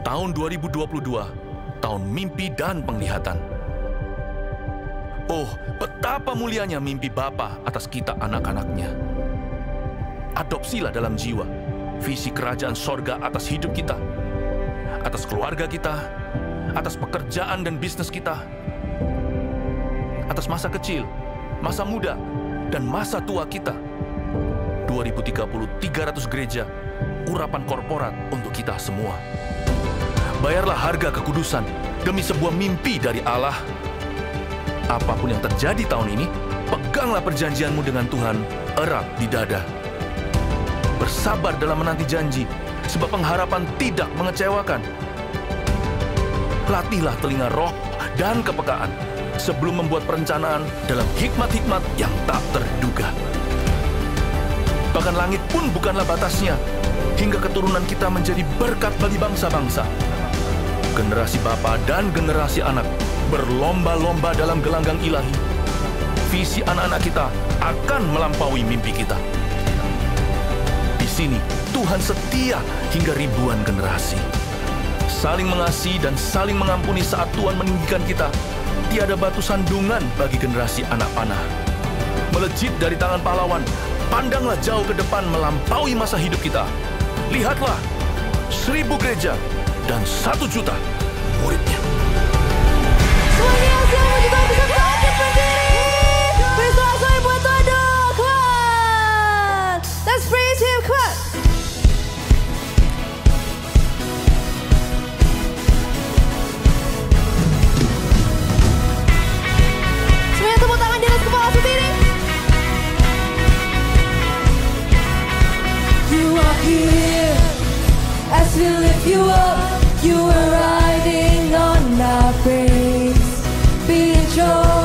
Tahun 2022, tahun mimpi dan penglihatan. Oh, betapa mulianya mimpi Bapa atas kita anak-anaknya. Adopsilah dalam jiwa visi kerajaan sorga atas hidup kita, atas keluarga kita, atas pekerjaan dan bisnis kita, atas masa kecil, masa muda, dan masa tua kita. 2030, 300 gereja, urapan korporat untuk kita semua. Bayarlah harga kekudusan demi sebuah mimpi dari Allah. Apapun yang terjadi tahun ini, peganglah perjanjianmu dengan Tuhan erat di dada. Bersabar dalam menanti janji, sebab pengharapan tidak mengecewakan. Latihlah telinga roh dan kepekaan sebelum membuat perencanaan dalam hikmat-hikmat yang tak terduga. Bahkan langit pun bukanlah batasnya, hingga keturunan kita menjadi berkat bagi bangsa-bangsa. Generasi bapa dan generasi anak berlomba-lomba dalam gelanggang ilahi. Visi anak-anak kita akan melampaui mimpi kita. Di sini, Tuhan setia hingga ribuan generasi. Saling mengasihi dan saling mengampuni saat Tuhan meninggikan kita. Tiada batu sandungan bagi generasi anak panah. Melejit dari tangan pahlawan, pandanglah jauh ke depan melampaui masa hidup kita. Lihatlah, 1000 gereja dan 1 juta muridnya. Semuanya yang siap juga bisa bangkit berdiri. Praise the Lord, sorry buat Todo. Come on. Let's praise Him, come on. Semuanya tepuk tangan di atas kepala sendiri. You are here as we lift you up. You are riding on our praise. Be joy.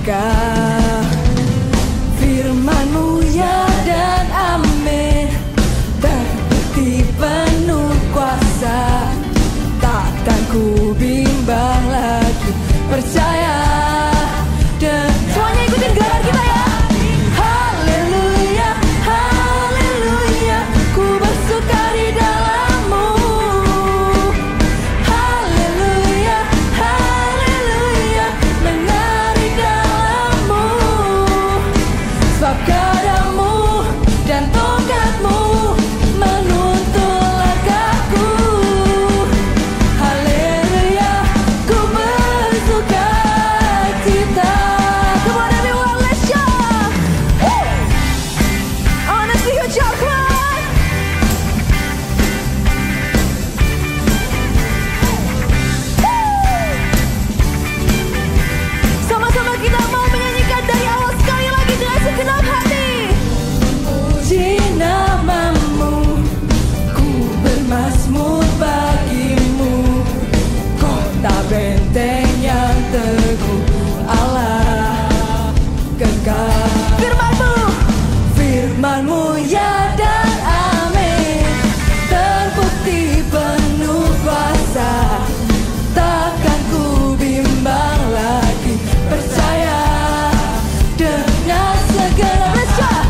berkah. Firman-Mu ya dan amin, terbukti penuh kuasa. Takkan ku bimbang lagi, percaya. Dan semuanya ikutin gerakan kita ya. Haleluya, haleluya, ku bersuka di dalam-Mu. Haleluya, haleluya, menari dalam-Mu. Sebab gadamu dan tongkat-Mu menuntun langkahku. Haleluya, ku bersuka cita. Come on everyone, let's shout. Woo! I wanna see you jump, come on. Woo! Sama-sama kita mau menyanyikan dari awal sekali lagi dengan segenap hati. Puji nama-Mu, ku bermazmur bagi-Mu. Kota benteng yang teguh, Allah kekal. Firman-Mu, firman-Mu ya dan amin, terbukti penuh kuasa. Takkan ku bimbang lagi, percaya dengan segenap. Let's shout.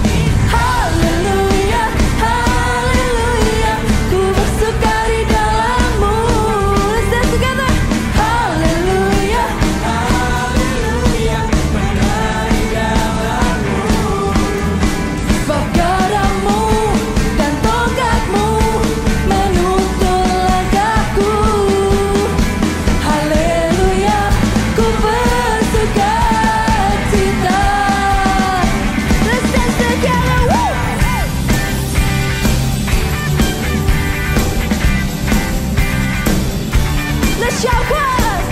Haleluya, haleluya, ku bersuka di dalam-Mu. Let's dance together. Haleluya, haleluya, menari dalam-Mu. Sebab gadamu dan tongkat-Mu menuntun langkahku. Haleluya, ku bersuka cita. Let's dance together. Woo! Let's shout one.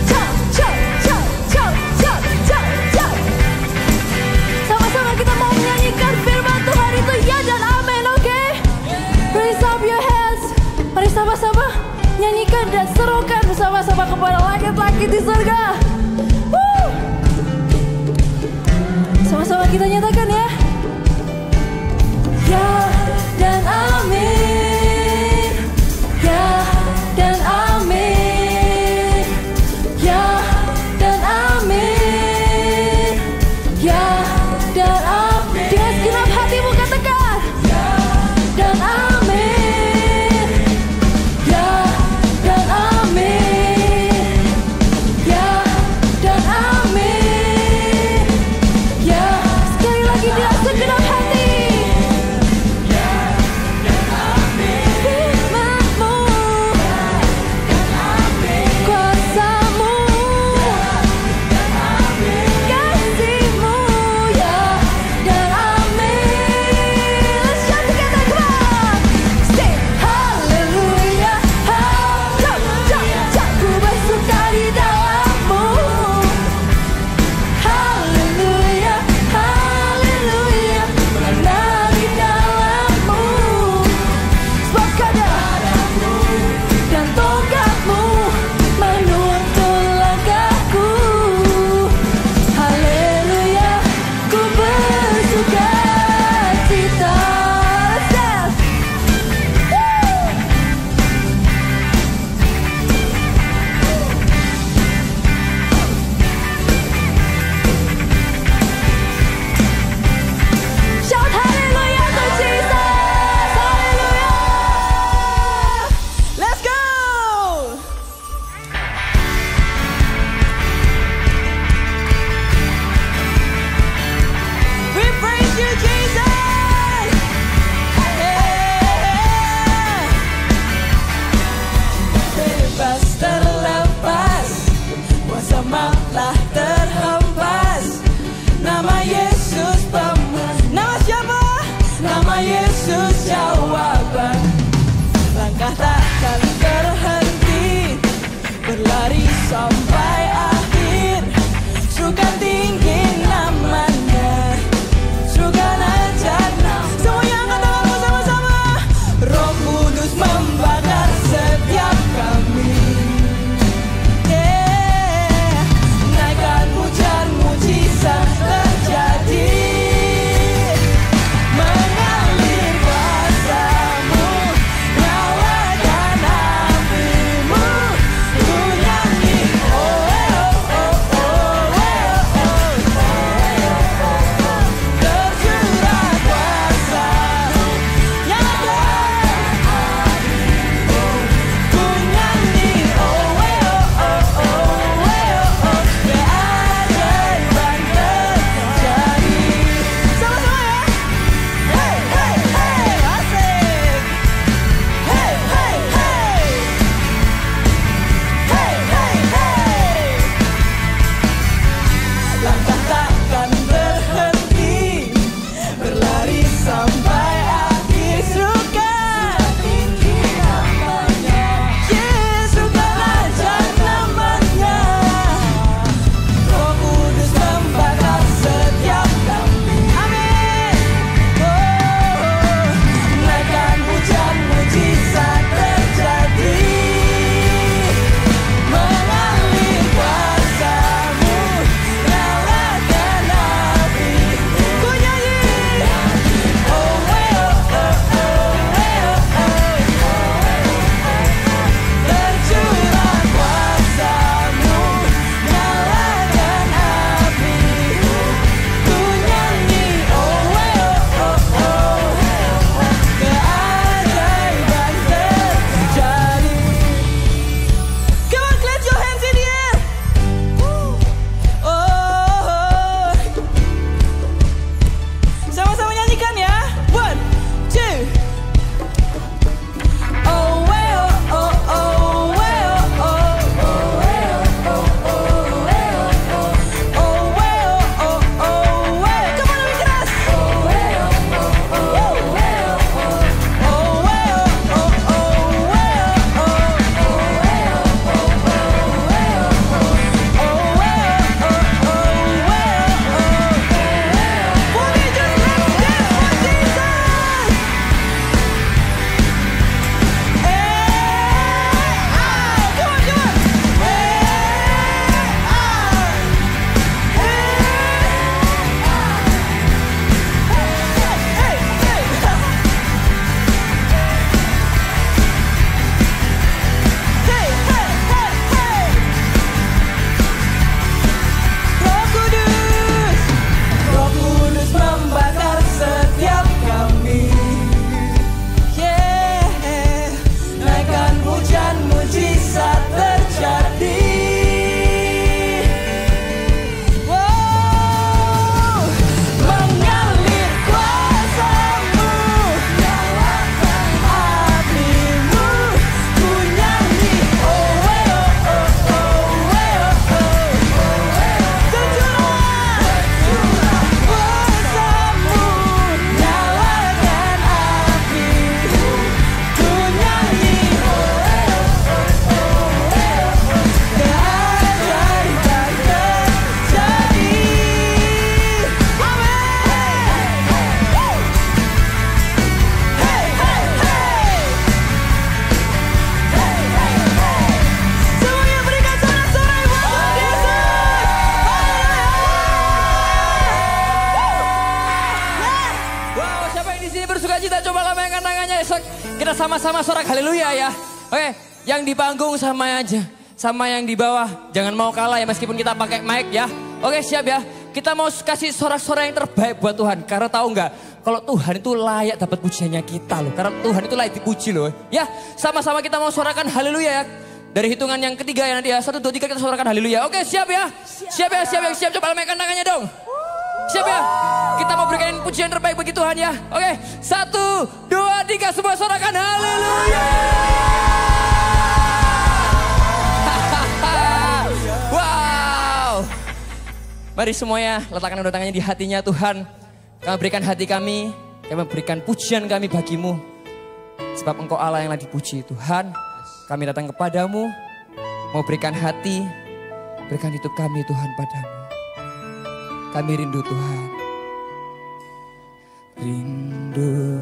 Chop, chop, chop, chop, chop, chop, chop. Sama-sama kita mau menyanyikan firman Tuhan itu ya dan amin, oke? Raise up your hands. Mari sama-sama nyanyikan dan serukan bersama-sama kepada langit-langit di surga. Woo! Sama-sama kita nyatakan ya. Ya dan amin. Ya dan amin. Ya dan amin. Ya dan amin. Dengan segenap hatimu katakan. Ya dan amin. Ya dan amin. Ya dan amin. Ya sekali lagi dia sampai akhir surga. Tinggi namanya, Yesus raja namanya. Roh Kudus membakar setiap kami. Amin. Naikkan hujan mujizat terjadi. Mengalir kuasa-Mu, nyalakan api. Ku nyanyi, oh way, oh oh oh way, oh oh. Tercurah kuasa-Mu, nyalakan api. Ku nyanyi, oh way, oh oh oh. Keajaiban terjadi. Come on, clap your hands in the air. Oh, sama-sama nyanyikan ya. 1, 2. Oh, way, oh, oh, oh, way, oh, oh. Oh, way, oh, oh, oh, way, oh, oh. Oh, way, oh, oh, oh, way. Come on, lebih keras. Oh, way, oh, oh, oh, way, oh, oh. Oh, way, oh, oh, oh, way, oh, oh. Oh, way, oh, oh, oh, way, oh, oh. Oh, way, oh, oh, oh, way, oh, oh. Boogie, just let's dance for Jesus. Come on, come on. Roh Kudus membakar setiap kami. Yeah, naikkan hujan mujizat terjadi. Wow, mengalir kuasa-Mu, nyalakan api-Mu. Ku nyanyi, oh way, oh oh oh way, oh oh. Tercurah kuasa-Mu, nyalakan api. Ku nyanyi, oh way, oh oh oh way, oh oh. Keajaiban terjadi. Semuanya berikan sorak-sorai buat Tuhan Yesus. Wow, siapa yang di sini bersuka cita coba lambaikan tangannya. Kita sama-sama sorak haleluya ya. Oke, yang di panggung sama aja. Sama yang di bawah, jangan mau kalah ya meskipun kita pakai mic ya. Oke, siap ya. Kita mau kasih sorak-sorai yang terbaik buat Tuhan. Karena tahu nggak, kalau Tuhan itu layak dapat pujiannya kita loh. Karena Tuhan itu layak dipuji loh. Ya, sama-sama kita mau sorakan haleluya ya. Dari hitungan yang ketiga ya nanti ya. 1, 2, 3 kita sorakan haleluya. Oke, siap ya. Siap ya, siap ya, siap. Coba lambaikan tangannya dong. Siap ya. Kita mau berikan pujian terbaik bagi Tuhan ya. Oke, 1, 2, 3 semua sorakan haleluya. Wow. Mari semuanya letakkan kedua tangannya di hatinya Tuhan. Kami berikan hati kami berikan pujian kami bagimu. Sebab Engkau Allah yang lagi dipuji Tuhan. Kami datang kepadamu, mau berikan hati, berikan hidup kami Tuhan padamu. Kami rindu Tuhan. Rindu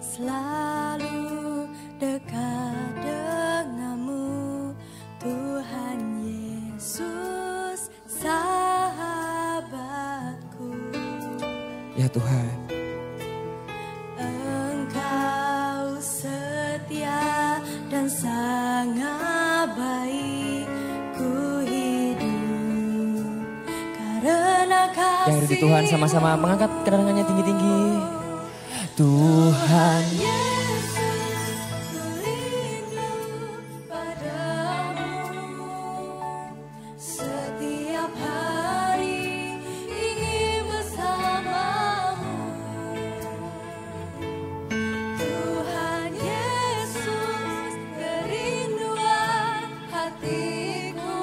Selalu dekat denganmu, Tuhan Yesus sahabatku. ya Tuhan. Engkau setia dan sangat baik, ku hidup karena kasih. Yang rindu Tuhan sama-sama mengangkat kedengarannya tinggi-tinggi. Tuhan Yesus, ku rindu padamu. Setiap hari ingin bersamamu. Tuhan Yesus, kerinduan hatiku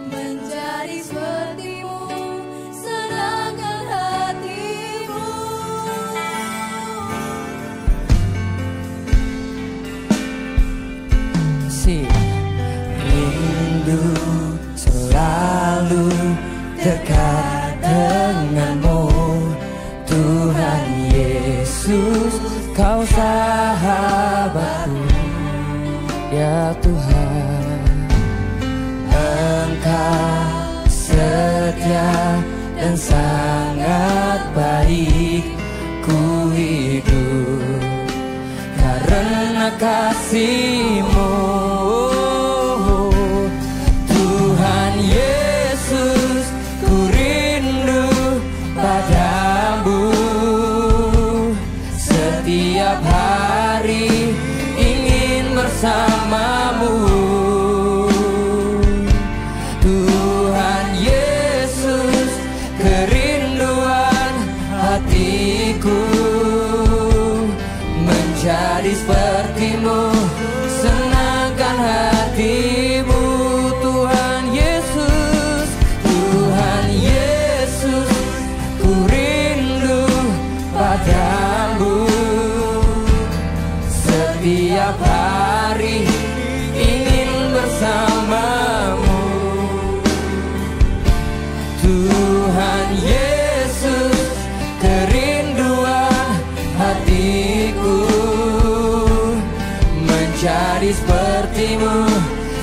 menjadi sepertimu, senangkan hatimu. Yesus, Kau sahabatku, ya Tuhan. Engkau setia dan sangat baik, ku hidup karena kasih-Mu. Tuhan Yesus, ku rindu padamu. Setiap hari ingin bersamamu. Tuhan Yesus, kerinduan hatiku menjadi seperti-Mu, senangkan hati-Mu. Tuhan Yesus, Tuhan Yesus, ku rindu padamu. Setiap hari ingin bersamamu. Tuhan Yesus, kerinduan hatiku menjadi seperti-Mu,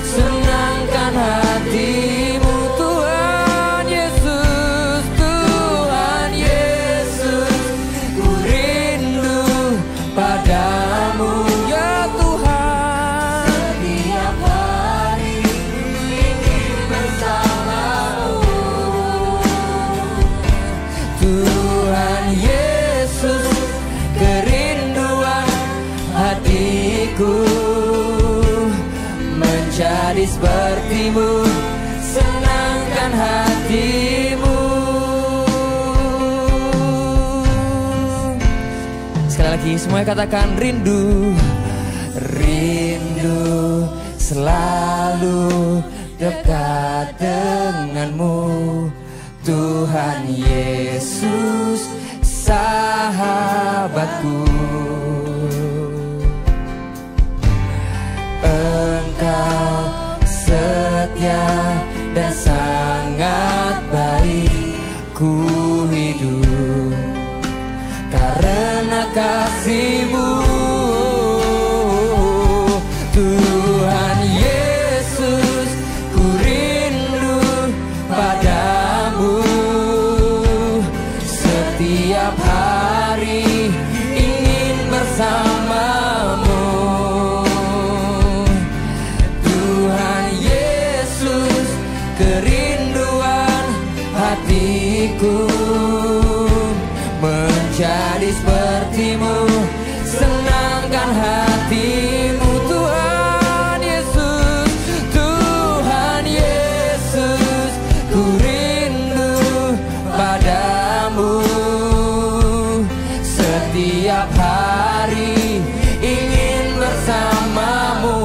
senangkan hati-Mu. Tuhan Yesus, Tuhan Yesus, ku rindu padamu, ya Tuhan. Setiap hari ingin bersamamu. Tuhan Yesus, kerinduan hatiku menjadi seperti-Mu, senangkan hati-Mu. Sekali lagi semuanya katakan rindu. Rindu selalu dekat denganmu, Tuhan Yesus, sahabatku. Engkau setia dan sangat baik, ku hidup karena kasih-Mu. Tuhan Yesus, ku rindu padamu. Setiap hari ingin bersamamu. Tuhan Yesus, kerinduan hatiku menjadi seperti-Mu, senangkan hati-Mu. Tuhan Yesus, Tuhan Yesus, ku rindu padamu. Setiap hari ingin bersamamu.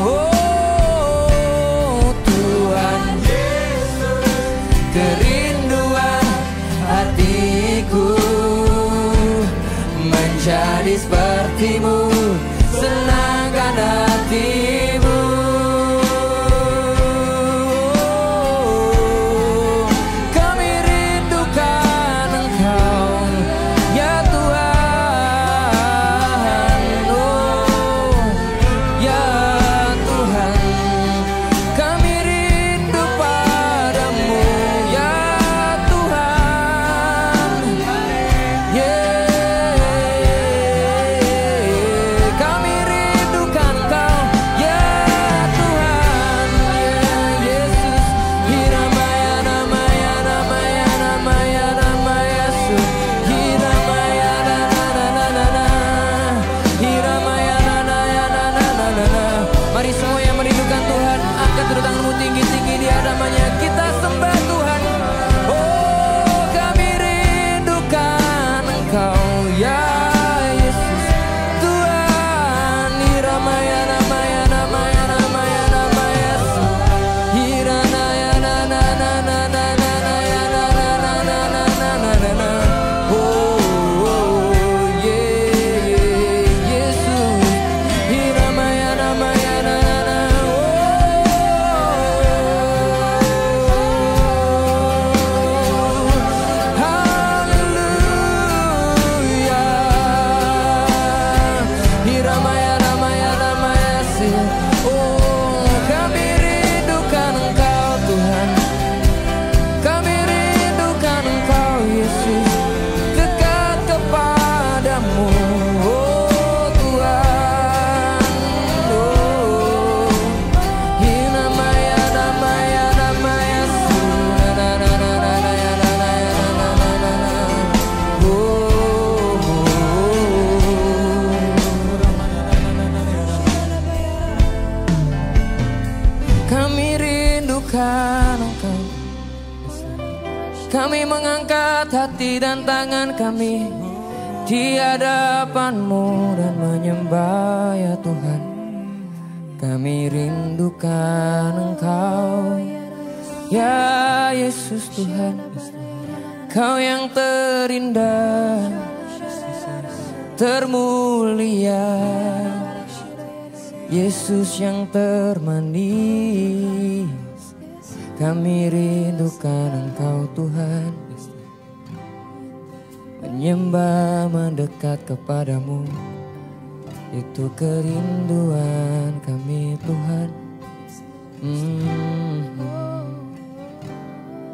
Oh, Tuhan Yesus, kerinduan hatiku menjadi seperti-Mu, senangkan hati-Mu. Kami rindukan Engkau, ya Tuhan. Oh, ya Tuhan, kami rindu padamu, ya Tuhan. Yeah. mengangkat hati dan tangan kami di hadapan-Mu dan menyembah ya Tuhan. Kami rindukan Engkau ya Yesus Tuhan. Kau yang terindah, termulia, Yesus yang termanis. Kami rindukan Engkau Tuhan, menyembah mendekat kepadamu, itu kerinduan kami Tuhan.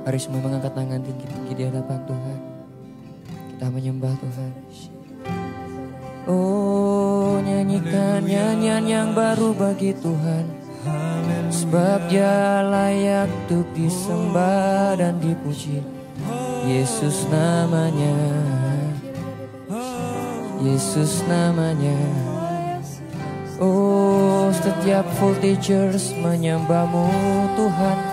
Mari semua mengangkat tangan tinggi-tinggi di hadapan Tuhan. Kita menyembah Tuhan. Oh, nyanyikan nyanyian yang baru bagi Tuhan. Sebab Dia layak untuk disembah dan dipuji. Yesus namanya, Yesus namanya. Oh, setiap voltagers menyembah-Mu Tuhan.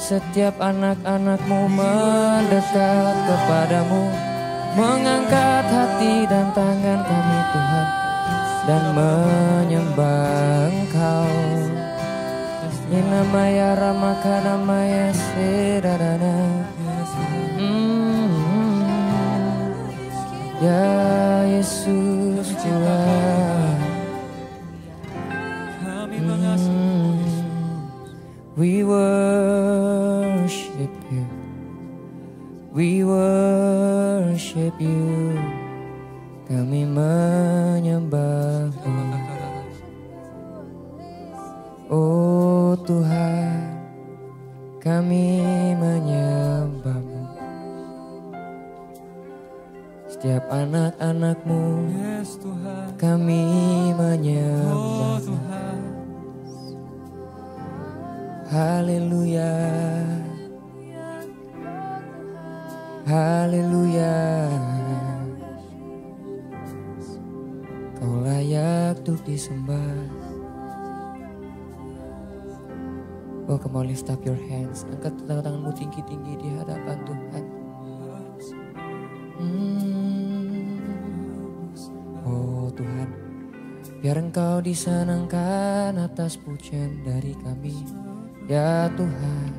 Setiap anak-anak-Mu mendekat kepadamu, mengangkat hati dan tangan kami Tuhan, dan menyembah Engkau. Inamaya ramakanamaya sedadana. Ya Yesus Tuhan, we worship You, we worship You. Kami menyembah-Mu. Oh Tuhan, kami menyembah-Mu. Setiap anak-anak-Mu, kami menyembah-Mu. Haleluya, haleluya. Kau layak untuk disembah. Oh, come on, lift up your hands. Angkat tangan-tanganmu tinggi-tinggi di hadapan Tuhan. Oh Tuhan, biar Engkau disenangkan atas pujian dari kami. Ya Tuhan,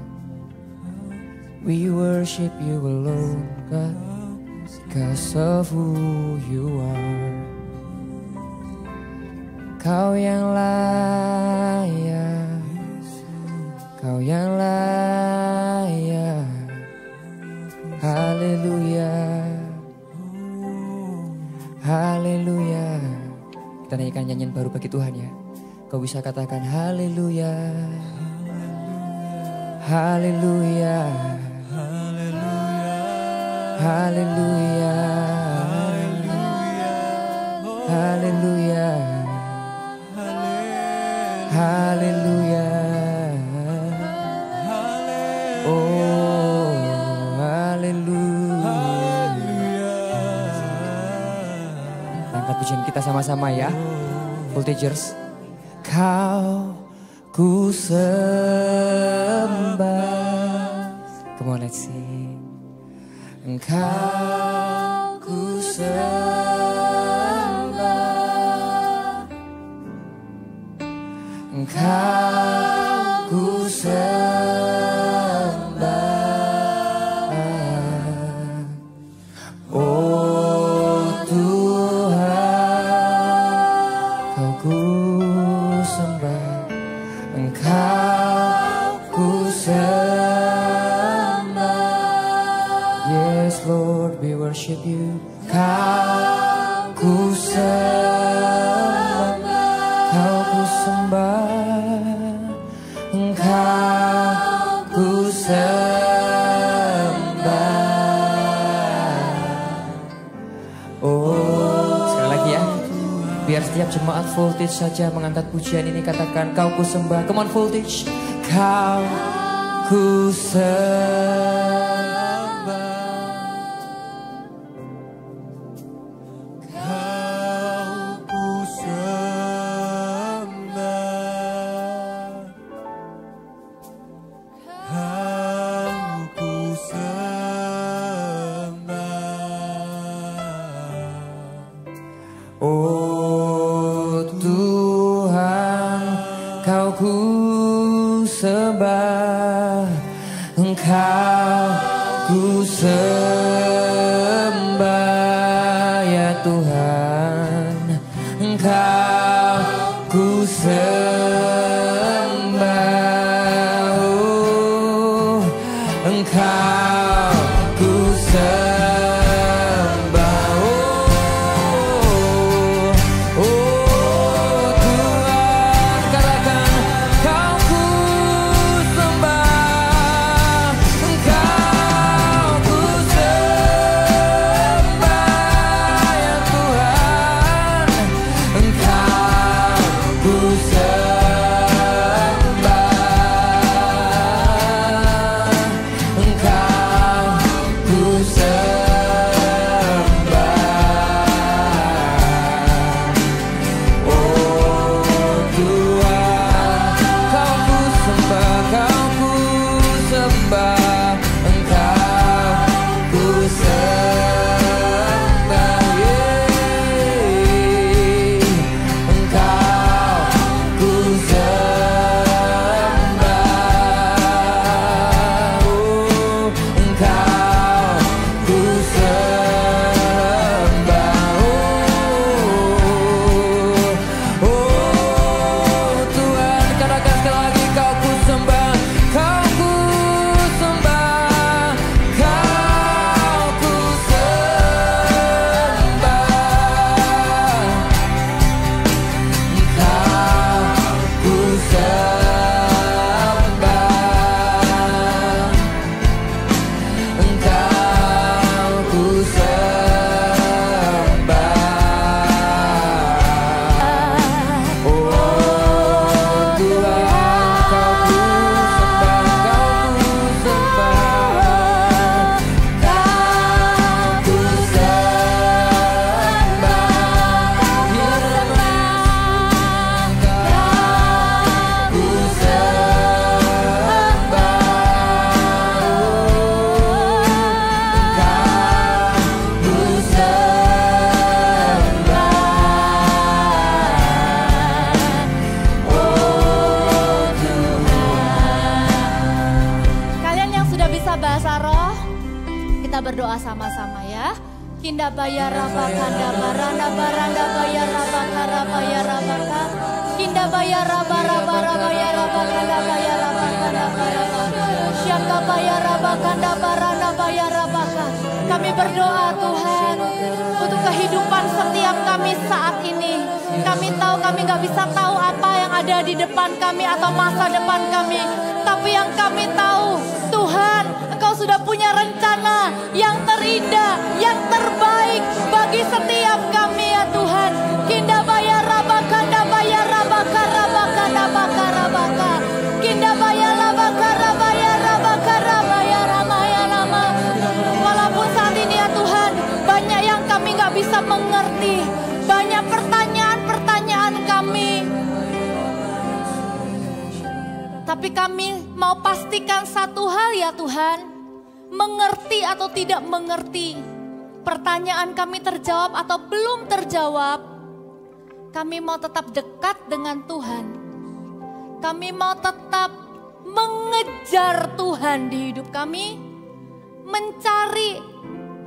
we worship You alone, God, because of who You are. Kau yang layak, Kau yang layak. Haleluya, haleluya. Kita nyanyikan nyanyian baru bagi Tuhan ya. Kau bisa katakan haleluya, haleluya, haleluya, haleluya, haleluya. Oh, haleluya. Angkat pujian kita sama-sama ya, voltagers. Kau ku sembah. Come on, let's sing. Engkau ku sembah, Engkau ku sembah. Oh Tuhan, Kau ku sembah, Engkau ku sembah. Yes Lord, we worship You. Kau ku sembah, Kau ku sembah, Engkau ku sembah. Oh, sekali lagi ya. Biar setiap jemaat voltage saja mengangkat pujian ini, katakan Kau ku sembah. Come on voltage. Kau ku sembah. Kau ku sembah. Oh Tuhan, Kau ku sembah, Engkau ku sembah ya Tuhan, Engkau ku sembah, oh, Engkau ku sembah, oh Tuhan, katakan Kau ku sembah, Engkau ku sembah ya Tuhan, Engkau ku sembah, Engkau ku sembah, oh Tuhan, Kau ku sembah, Kau ku sembah, Engkau ku sembah, Engkau ku sembah, oh, Engkau ku sembah, oh Tuhan, katakan sekali lagi Kau ku sembah, Kau ku sembah, Kau ku sembah, Engkau ku sembah, Engkau ku sembah, oh Tuhan, Kau ku sembah, Kau ku Kalian yang sudah bisa bahasa roh, kita berdoa sama-sama ya. Kinda bayar raba kanda baranda baranda bayar raba karaba ya raba ka. Kinda bayar raba raba raba ya raba kanda bayar raba kanda baraba. Syaka bayar raba kanda baranda bayar raba ka. Kami berdoa Tuhan untuk kehidupan setiap kami saat ini. Kami tahu kami gak bisa tahu apa yang ada di depan kami atau masa depan kami. Tapi yang kami tahu Tuhan, Engkau sudah punya rencana yang terindah, yang terbaik bagi setiap kami ya Tuhan. Kinda bayar raba kanda bayar raba karaba kanda bakarabaka. Kinda bayar raba karaba ya raba karaba ya rama ya rama. Walaupun saat ini ya Tuhan, banyak yang kami gak bisa mengerti. Banyak pertanyaan-pertanyaan kami. Tapi kami mau pastikan satu hal ya Tuhan. Mengerti atau tidak mengerti, pertanyaan kami terjawab atau belum terjawab, kami mau tetap dekat dengan Tuhan. Kami mau tetap mengejar Tuhan di hidup kami. Mencari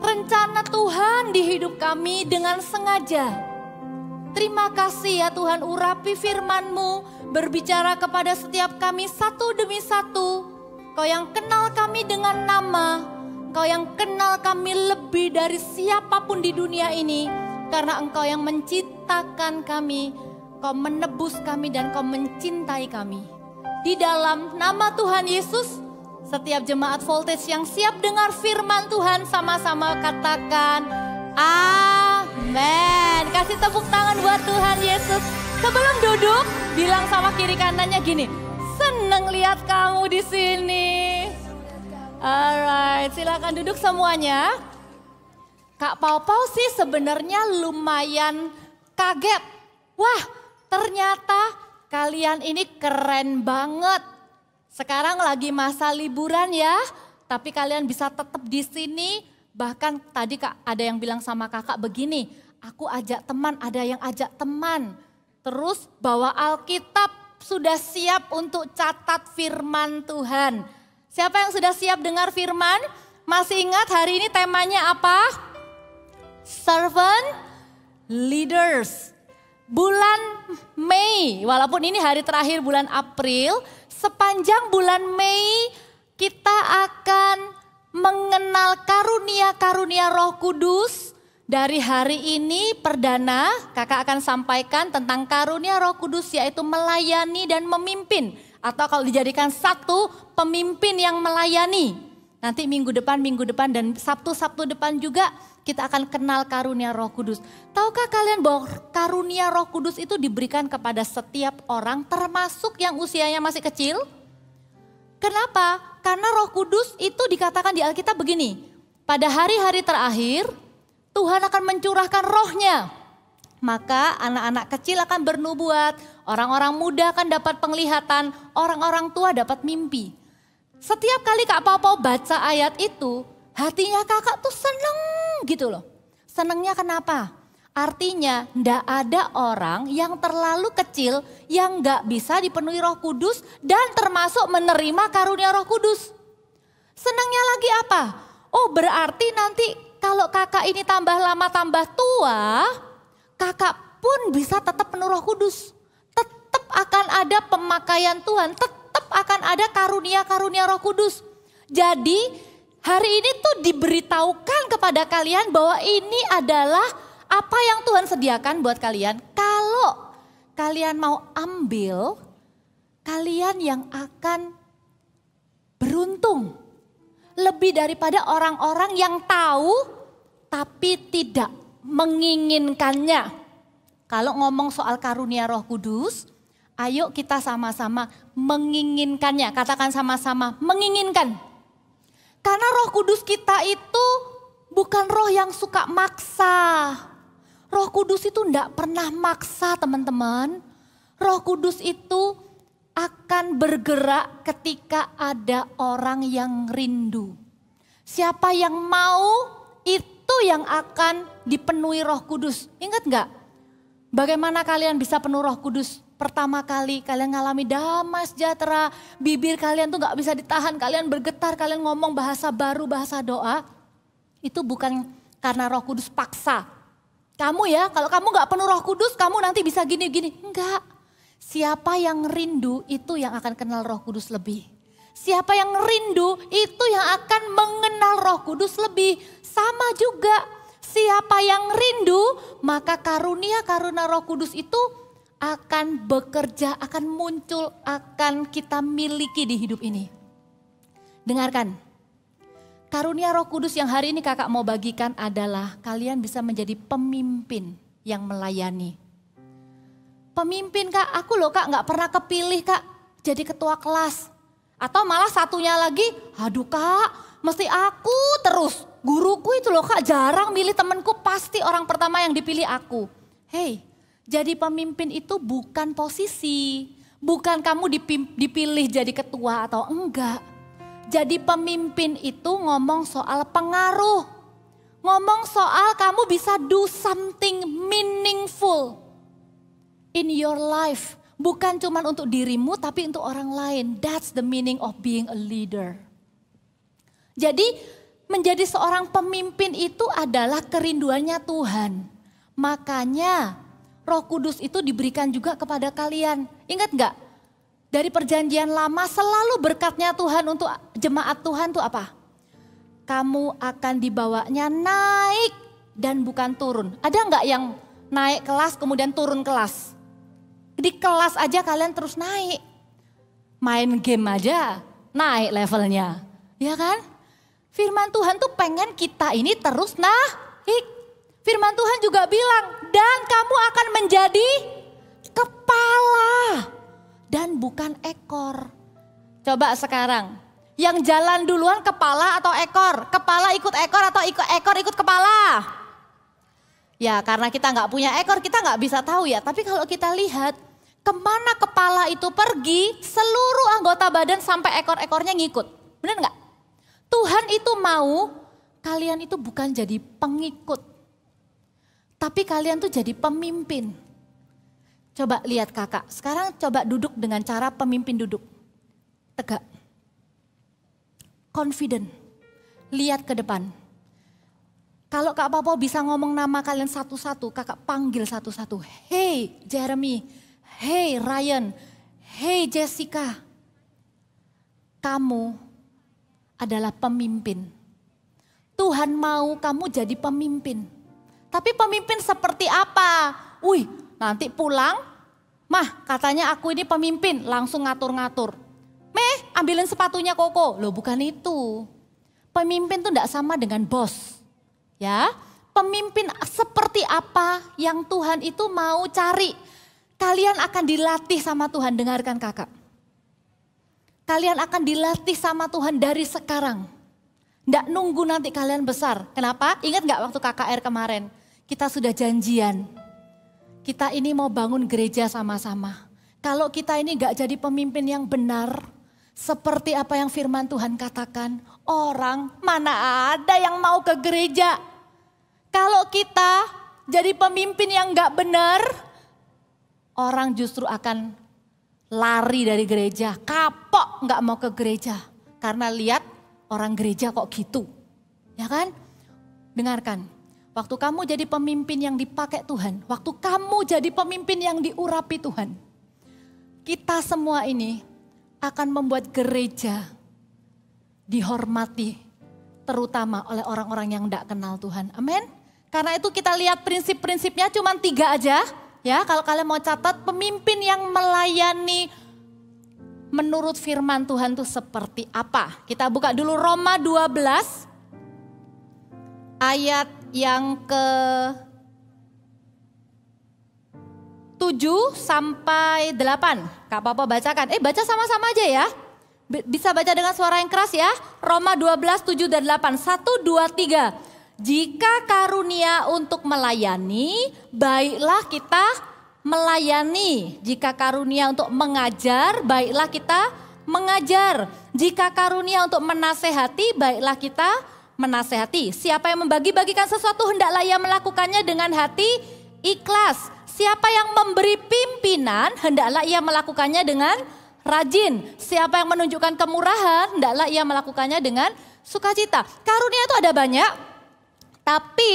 rencana Tuhan di hidup kami dengan sengaja. Terima kasih ya Tuhan, urapi firman-Mu, berbicara kepada setiap kami satu demi satu. Kau yang kenal kami dengan nama, Kau yang kenal kami lebih dari siapapun di dunia ini. Karena Engkau yang menciptakan kami, Kau menebus kami dan Kau mencintai kami. Di dalam nama Tuhan Yesus, setiap jemaat Voltage yang siap dengar firman Tuhan sama-sama katakan amin. Kasih tepuk tangan buat Tuhan Yesus. Sebelum duduk, bilang sama kiri kanannya gini, seneng lihat kamu di sini. Alright, silakan duduk semuanya. Kak Pau-Pau sih sebenarnya lumayan kaget. Wah, ternyata kalian ini keren banget. Sekarang lagi masa liburan ya, tapi kalian bisa tetap di sini Bahkan tadi Kak ada yang bilang sama kakak begini, aku ajak teman, ada yang ajak teman. Terus bawa Alkitab, sudah siap untuk catat firman Tuhan. Siapa yang sudah siap dengar firman? Masih ingat hari ini temanya apa? Servant leaders. Bulan Mei, walaupun ini hari terakhir bulan April, sepanjang bulan Mei kita akan mengenal karunia-karunia Roh Kudus. Dari hari ini perdana kakak akan sampaikan tentang karunia Roh Kudus, yaitu melayani dan memimpin. Atau kalau dijadikan satu, pemimpin yang melayani. Nanti minggu depan dan Sabtu depan juga kita akan kenal karunia Roh Kudus. Tahukah kalian bahwa karunia Roh Kudus itu diberikan kepada setiap orang, termasuk yang usianya masih kecil? Kenapa? Karena Roh Kudus itu dikatakan di Alkitab begini, pada hari-hari terakhir Tuhan akan mencurahkan rohnya. Maka anak-anak kecil akan bernubuat, orang-orang muda akan dapat penglihatan, orang-orang tua dapat mimpi. Setiap kali Kak Pau baca ayat itu, hatinya kakak tuh seneng gitu loh. Senengnya kenapa? Artinya ndak ada orang yang terlalu kecil yang nggak bisa dipenuhi Roh Kudus dan termasuk menerima karunia Roh Kudus. Senangnya lagi apa? Oh berarti nanti kalau kakak ini tambah lama tambah tua, kakak pun bisa tetap penuh Roh Kudus. Tetap akan ada pemakaian Tuhan, tetap akan ada karunia-karunia Roh Kudus. Jadi hari ini tuh diberitahukan kepada kalian bahwa ini adalah apa yang Tuhan sediakan buat kalian. Kalau kalian mau ambil, kalian yang akan beruntung. Lebih daripada orang-orang yang tahu tapi tidak menginginkannya. Kalau ngomong soal karunia Roh Kudus, ayo kita sama-sama menginginkannya. Katakan sama-sama menginginkan. Karena Roh Kudus kita itu bukan roh yang suka maksa. Roh Kudus itu enggak pernah maksa teman-teman. Roh Kudus itu akan bergerak ketika ada orang yang rindu. Siapa yang mau itu yang akan dipenuhi Roh Kudus. Ingat enggak? Bagaimana kalian bisa penuh Roh Kudus? Pertama kali kalian ngalami damai sejahtera. Bibir kalian tuh enggak bisa ditahan. Kalian bergetar, kalian ngomong bahasa baru, bahasa doa. Itu bukan karena Roh Kudus paksa. Kamu ya, kalau kamu gak penuh Roh Kudus, kamu nanti bisa gini-gini. Enggak. Siapa yang rindu itu yang akan kenal Roh Kudus lebih. Siapa yang rindu itu yang akan mengenal Roh Kudus lebih. Sama juga, siapa yang rindu maka karunia-karunia Roh Kudus itu akan bekerja, akan muncul, akan kita miliki di hidup ini. Dengarkan. Karunia Roh Kudus yang hari ini kakak mau bagikan adalah kalian bisa menjadi pemimpin yang melayani. Pemimpin kak, aku loh kak gak pernah kepilih kak jadi ketua kelas. Atau malah satunya lagi, aduh kak mesti aku terus. Guruku itu loh kak jarang milih temenku, pasti orang pertama yang dipilih aku. Hei, jadi pemimpin itu bukan posisi, bukan kamu dipilih jadi ketua atau enggak. Jadi pemimpin itu ngomong soal pengaruh. Ngomong soal kamu bisa do something meaningful in your life. Bukan cuma untuk dirimu tapi untuk orang lain. That's the meaning of being a leader. Jadi menjadi seorang pemimpin itu adalah kerinduannya Tuhan. Makanya Roh Kudus itu diberikan juga kepada kalian. Ingat gak? Dari perjanjian lama selalu berkatnya Tuhan untuk jemaat Tuhan itu apa? Kamu akan dibawanya naik dan bukan turun. Ada nggak yang naik kelas kemudian turun kelas? Di kelas aja kalian terus naik. Main game aja naik levelnya. Ya kan? Firman Tuhan tuh pengen kita ini terus naik. Firman Tuhan juga bilang, dan kamu akan menjadi kepala. Dan bukan ekor. Coba sekarang, yang jalan duluan kepala atau ekor? Kepala ikut ekor atau ekor ikut kepala? Ya karena kita nggak punya ekor, kita nggak bisa tahu ya. Tapi kalau kita lihat, kemana kepala itu pergi, seluruh anggota badan sampai ekor-ekornya ngikut. Benar nggak? Tuhan itu mau kalian itu bukan jadi pengikut, tapi kalian tuh jadi pemimpin. Coba lihat kakak, sekarang coba duduk dengan cara pemimpin duduk. Tegak. Confident. Lihat ke depan. Kalau Kak Popo bisa ngomong nama kalian satu-satu, kakak panggil satu-satu. Hey Jeremy, hey Ryan, hey Jessica. Kamu adalah pemimpin. Tuhan mau kamu jadi pemimpin. Tapi pemimpin seperti apa? Wih, nanti pulang, mah katanya aku ini pemimpin, langsung ngatur-ngatur. Ambilin sepatunya Koko. Loh bukan itu. Pemimpin itu tidak sama dengan bos. Ya, pemimpin seperti apa yang Tuhan itu mau cari. Kalian akan dilatih sama Tuhan, dengarkan kakak. Kalian akan dilatih sama Tuhan dari sekarang. Tidak nunggu nanti kalian besar. Kenapa? Ingat gak waktu KKR kemarin? Kita sudah janjian. Kita ini mau bangun gereja sama-sama. Kalau kita ini gak jadi pemimpin yang benar, seperti apa yang firman Tuhan katakan, orang mana ada yang mau ke gereja. Kalau kita jadi pemimpin yang gak benar, orang justru akan lari dari gereja, kapok gak mau ke gereja. Karena lihat orang gereja kok gitu, ya kan? Dengarkan, waktu kamu jadi pemimpin yang dipakai Tuhan, waktu kamu jadi pemimpin yang diurapi Tuhan, kita semua ini akan membuat gereja dihormati, terutama oleh orang-orang yang tidak kenal Tuhan. Amin. Karena itu kita lihat prinsip-prinsipnya cuma 3 aja. Ya, kalau kalian mau catat, pemimpin yang melayani menurut firman Tuhan itu seperti apa? Kita buka dulu Roma 12 ayat yang ke 7 sampai 8. Kak Papa bacakan. Baca sama-sama aja ya. Bisa baca dengan suara yang keras ya. Roma 12, 7 dan 8. 1, 2, 3. Jika karunia untuk melayani, baiklah kita melayani. Jika karunia untuk mengajar, baiklah kita mengajar. Jika karunia untuk menasehati, baiklah kita menasehati. Siapa yang membagi-bagikan sesuatu, hendaklah ia melakukannya dengan hati ikhlas. Siapa yang memberi pimpinan, hendaklah ia melakukannya dengan rajin. Siapa yang menunjukkan kemurahan, hendaklah ia melakukannya dengan sukacita. Karunia itu ada banyak, tapi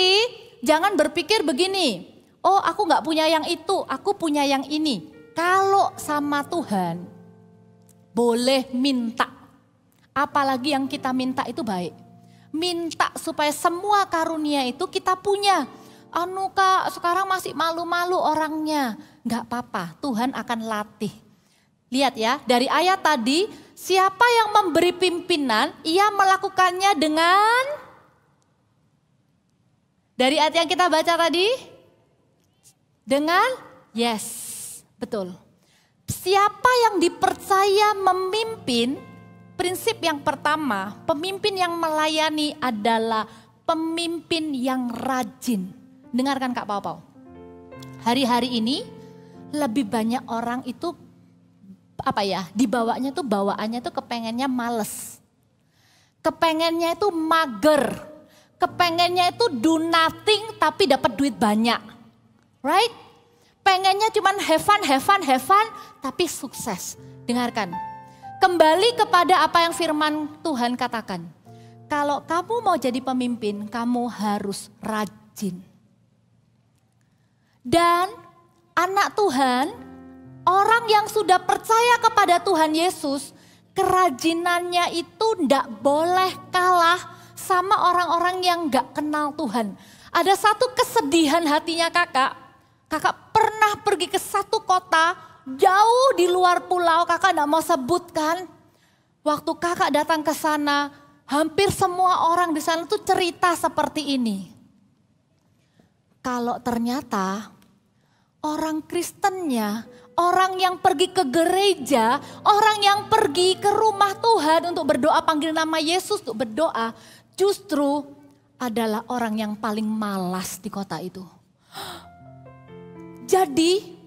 jangan berpikir begini, oh aku gak punya yang itu, aku punya yang ini. Kalau sama Tuhan, boleh minta. Apalagi yang kita minta itu baik. Minta supaya semua karunia itu kita punya. Anu Kak, sekarang masih malu-malu orangnya. Gak apa-apa, Tuhan akan latih. Lihat ya, dari ayat tadi, siapa yang memberi pimpinan, ia melakukannya dengan... Dari ayat yang kita baca tadi, dengan yes, betul. Siapa yang dipercaya memimpin, prinsip yang pertama, pemimpin yang melayani adalah pemimpin yang rajin. Dengarkan Kak Pau-Pau. Hari-hari ini lebih banyak orang itu dibawanya tuh bawaannya tuh kepengennya males. Kepengennya itu mager. Kepengennya itu do nothing tapi dapat duit banyak. Right? Pengennya cuman have fun tapi sukses. Dengarkan. Kembali kepada apa yang firman Tuhan katakan. Kalau kamu mau jadi pemimpin, kamu harus rajin. Dan anak Tuhan, orang yang sudah percaya kepada Tuhan Yesus, kerajinannya itu tidak boleh kalah sama orang-orang yang gak kenal Tuhan. Ada satu kesedihan hatinya kakak pernah pergi ke satu kota jauh di luar pulau, kakak gak mau sebutkan. Waktu kakak datang ke sana, hampir semua orang di sana tuh cerita seperti ini. Kalau ternyata orang Kristennya, orang yang pergi ke gereja, orang yang pergi ke rumah Tuhan untuk berdoa, panggil nama Yesus untuk berdoa, justru adalah orang yang paling malas di kota itu. Jadi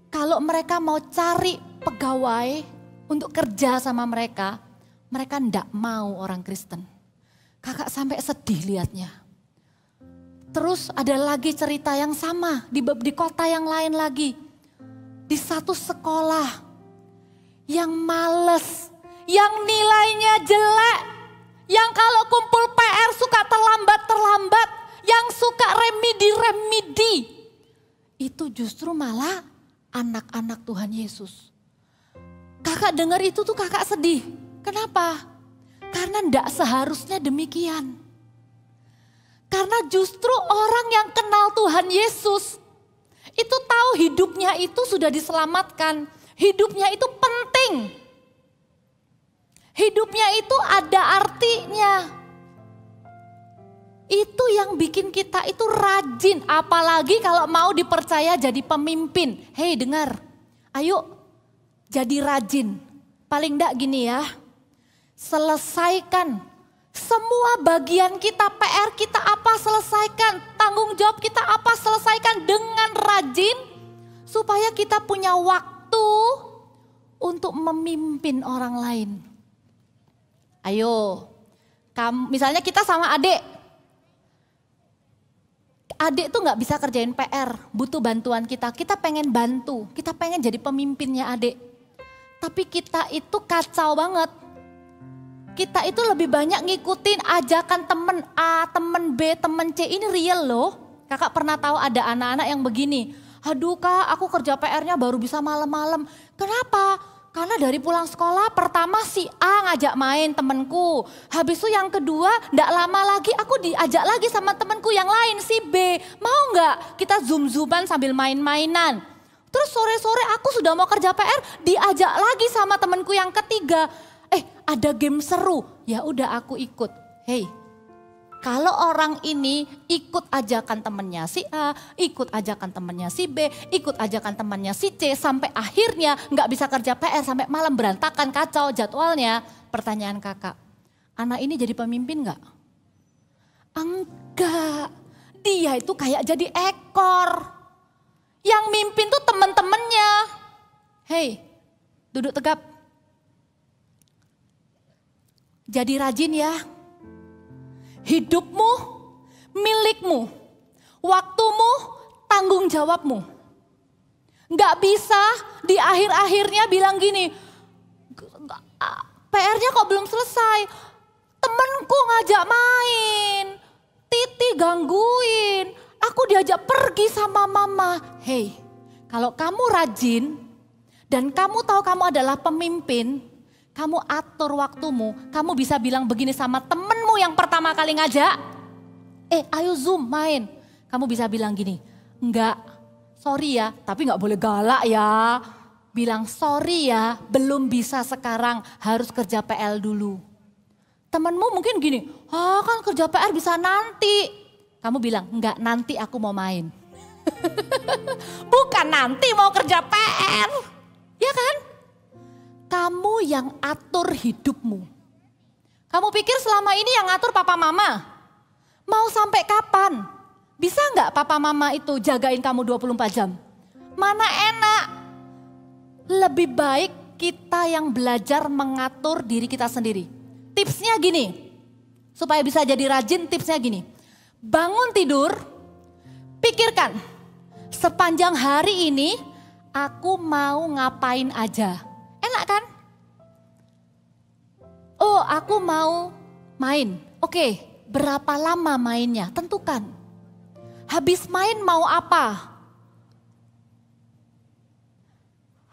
kalau mereka mau cari pegawai untuk kerja sama mereka, mereka enggak mau orang Kristen. Kakak sampai sedih liatnya. Terus ada lagi cerita yang sama di kota yang lain lagi. Di satu sekolah yang males, yang nilainya jelek, yang kalau kumpul PR suka terlambat, yang suka remedi. Itu justru malah anak-anak Tuhan Yesus. Kakak dengar itu tuh kakak sedih. Kenapa? Karena tidak seharusnya demikian. Karena justru orang yang kenal Tuhan Yesus itu tahu hidupnya itu sudah diselamatkan. Hidupnya itu penting. Hidupnya itu ada artinya. Itu yang bikin kita itu rajin. Apalagi kalau mau dipercaya jadi pemimpin. Hei dengar, ayo jadi rajin. Paling enggak gini ya. Selesaikan semua bagian kita, PR kita apa selesaikan, tanggung jawab kita apa selesaikan dengan rajin supaya kita punya waktu untuk memimpin orang lain. Ayo, misalnya kita sama adik. Adik tuh gak bisa kerjain PR, butuh bantuan kita pengen bantu, kita pengen jadi pemimpinnya adik. Tapi kita itu kacau banget. Kita itu lebih banyak ngikutin ajakan temen A, temen B, temen C. Ini real loh. Kakak pernah tahu ada anak-anak yang begini. Aduh kak, aku kerja PR-nya baru bisa malam-malam. Kenapa? Karena dari pulang sekolah pertama si A ngajak main temenku. Habis itu yang kedua gak lama lagi aku diajak lagi sama temenku yang lain si B. Mau gak kita zoom-zooman sambil main-mainan. Terus sore-sore aku sudah mau kerja PR diajak lagi sama temenku yang ketiga. Ada game seru, ya udah aku ikut. Hei, kalau orang ini ikut ajakan temennya si A, ikut ajakan temennya si B, ikut ajakan temennya si C, sampai akhirnya nggak bisa kerja PR sampai malam berantakan kacau jadwalnya. Pertanyaan kakak, anak ini jadi pemimpin nggak? Enggak, dia itu kayak jadi ekor. Yang mimpin tuh temen-temennya. Hei, duduk tegap. Jadi rajin ya. Hidupmu, milikmu. Waktumu, tanggung jawabmu. Gak bisa di akhir-akhirnya bilang gini, PR-nya kok belum selesai. Temenku ngajak main, Titi gangguin, aku diajak pergi sama mama. Hei, kalau kamu rajin dan kamu tahu kamu adalah pemimpin, kamu atur waktumu, kamu bisa bilang begini sama temenmu yang pertama kali ngajak. Ayo Zoom main. Kamu bisa bilang gini, enggak, sorry ya, tapi enggak boleh galak ya. Bilang sorry ya, belum bisa sekarang, harus kerja PL dulu. Temenmu mungkin gini, kan kerja PR bisa nanti. Kamu bilang, enggak, nanti aku mau main. Bukan nanti mau kerja PR, ya kan? Kamu yang atur hidupmu. Kamu pikir selama ini yang ngatur papa mama? Mau sampai kapan? Bisa nggak papa mama itu jagain kamu 24 jam? Mana enak. Lebih baik kita yang belajar mengatur diri kita sendiri. Tipsnya gini, supaya bisa jadi rajin tipsnya gini. Bangun tidur, pikirkan sepanjang hari ini aku mau ngapain aja. Enak kan? Oh, aku mau main. Oke, berapa lama mainnya? Tentukan. Habis main mau apa?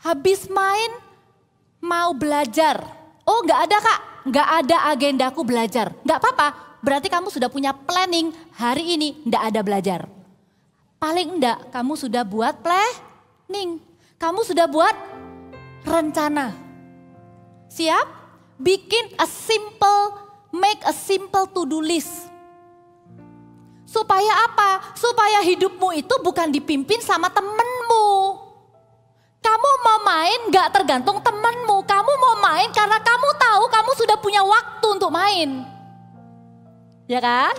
Habis main mau belajar. Oh, nggak ada kak, nggak ada agendaku belajar. Nggak apa-apa, berarti kamu sudah punya planning. Hari ini nggak ada belajar. Paling enggak, kamu sudah buat planning. Kamu sudah buat rencana. Siap? Make a simple to-do list. Supaya apa? Supaya hidupmu itu bukan dipimpin sama temenmu. Kamu mau main gak tergantung temenmu. Kamu mau main karena kamu tahu kamu sudah punya waktu untuk main. Ya kan?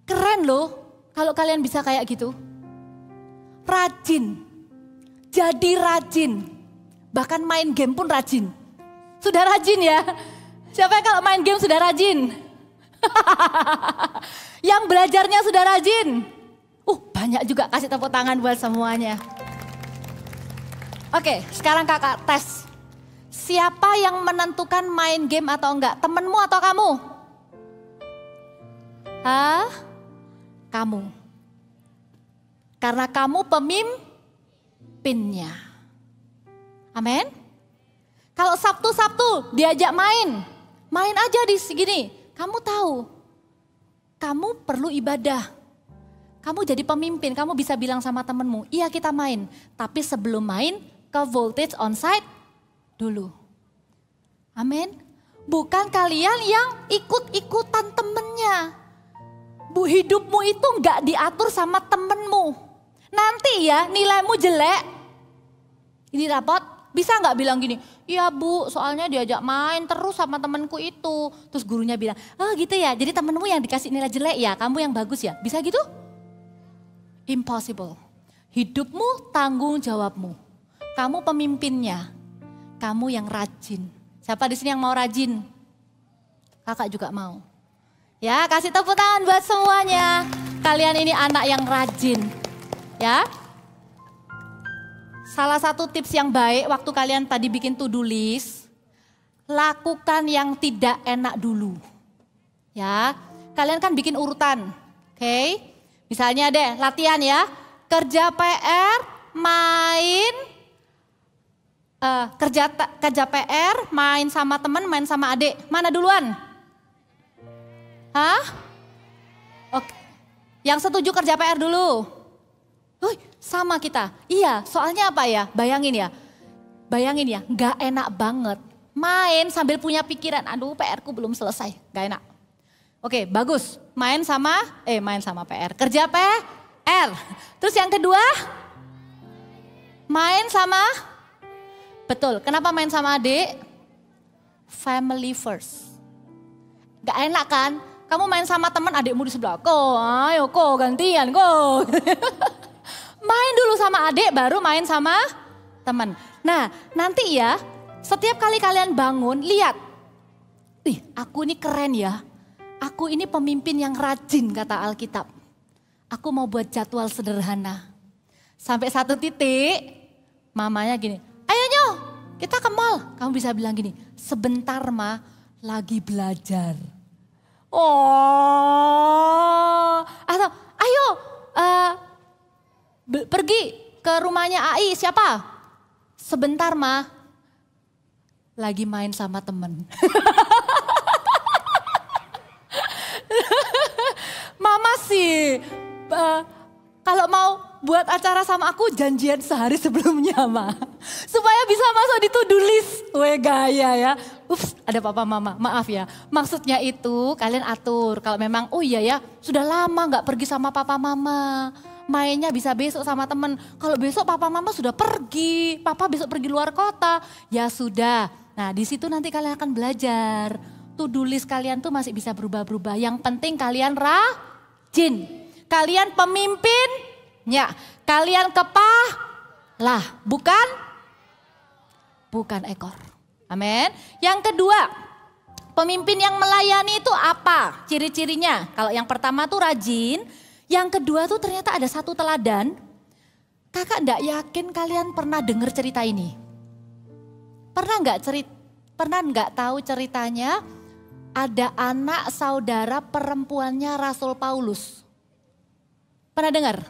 Keren loh kalau kalian bisa kayak gitu. Rajin. Jadi rajin. Bahkan main game pun rajin. Sudah rajin ya? Siapa yang kalau main game sudah rajin? Yang belajarnya sudah rajin. Banyak juga, kasih tepuk tangan buat semuanya. Oke, sekarang kakak tes. Siapa yang menentukan main game atau enggak? Temenmu atau kamu? Hah? Kamu. Karena kamu pemimpinnya. Amin. Kalau Sabtu-Sabtu diajak main aja di segini. Kamu tahu, kamu perlu ibadah. Kamu jadi pemimpin, kamu bisa bilang sama temenmu, iya kita main. Tapi sebelum main, ke voltage onsite dulu. Amin. Bukan kalian yang ikut-ikutan temennya. Hidupmu itu gak diatur sama temenmu. Nanti ya nilaimu jelek. Ini rapot, bisa gak bilang gini, iya bu soalnya diajak main terus sama temenku itu. Terus gurunya bilang, oh gitu ya, jadi temenmu yang dikasih nilai jelek ya, kamu yang bagus ya. Bisa gitu? Impossible. Hidupmu tanggung jawabmu. Kamu pemimpinnya. Kamu yang rajin. Siapa di sini yang mau rajin? Kakak juga mau. Ya, kasih tepuk tangan buat semuanya. Kalian ini anak yang rajin. Ya. Salah satu tips yang baik waktu kalian tadi bikin to-do list, lakukan yang tidak enak dulu. Ya. Kalian kan bikin urutan. Oke? Misalnya deh, latihan ya, kerja PR, kerja PR, main sama teman, main sama adik. Mana duluan? Hah? Oke. Yang setuju kerja PR dulu. Sama kita. Iya, soalnya apa ya? Bayangin ya, gak enak banget. Main sambil punya pikiran, aduh PR-ku belum selesai, gak enak. Oke, bagus. Main sama PR. Kerja PR. Terus yang kedua, main sama, betul. Kenapa main sama adik? Family first. Gak enak kan? Kamu main sama teman, adikmu di sebelah. Ayo gantian. Main dulu sama adik, baru main sama teman. Nah, nanti ya, setiap kali kalian bangun, lihat. Aku ini keren ya. Aku ini pemimpin yang rajin, kata Alkitab. Aku mau buat jadwal sederhana. Sampai satu titik, mamanya gini, ayo nyo, kita ke mall. Kamu bisa bilang gini, sebentar ma, lagi belajar. Atau ayo pergi ke rumahnya Ai, siapa? Sebentar ma, lagi main sama temen. Mama sih, kalau mau buat acara sama aku janjian sehari sebelumnya ma. Supaya bisa masuk di to-do list. Gaya ya. Ups, ada papa mama, maaf ya. Maksudnya itu kalian atur. Kalau memang iya ya, sudah lama gak pergi sama papa mama. Mainnya bisa besok sama temen. Kalau besok papa mama sudah pergi, papa besok pergi luar kota. Ya sudah, nah di situ nanti kalian akan belajar. To-do list kalian tuh masih bisa berubah-berubah. Yang penting kalian rajin. Kalian pemimpinnya. Kalian kepala. Bukan ekor. Amin. Yang kedua, pemimpin yang melayani itu apa? Ciri-cirinya. Kalau yang pertama tuh rajin. Yang kedua tuh ternyata ada satu teladan. Kakak enggak yakin kalian pernah dengar cerita ini. Pernah enggak tahu ceritanya? Ada anak saudara perempuannya Rasul Paulus. Pernah dengar?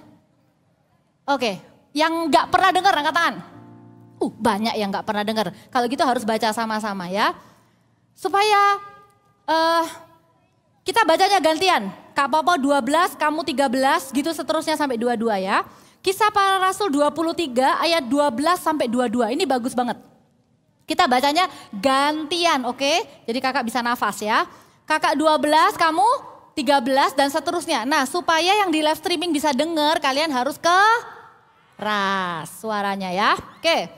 Oke, yang nggak pernah dengar angkat tangan. Banyak yang nggak pernah dengar. Kalau gitu harus baca sama-sama ya. Supaya kita bacanya gantian. Kak Popo 12, kamu 13, gitu seterusnya sampai 22 ya. Kisah Para Rasul 23 ayat 12 sampai 22. Ini bagus banget. Kita bacanya gantian, oke? Jadi kakak bisa nafas ya. Kakak 12, kamu 13 dan seterusnya. Nah, supaya yang di live streaming bisa dengar, kalian harus keras suaranya ya. Oke.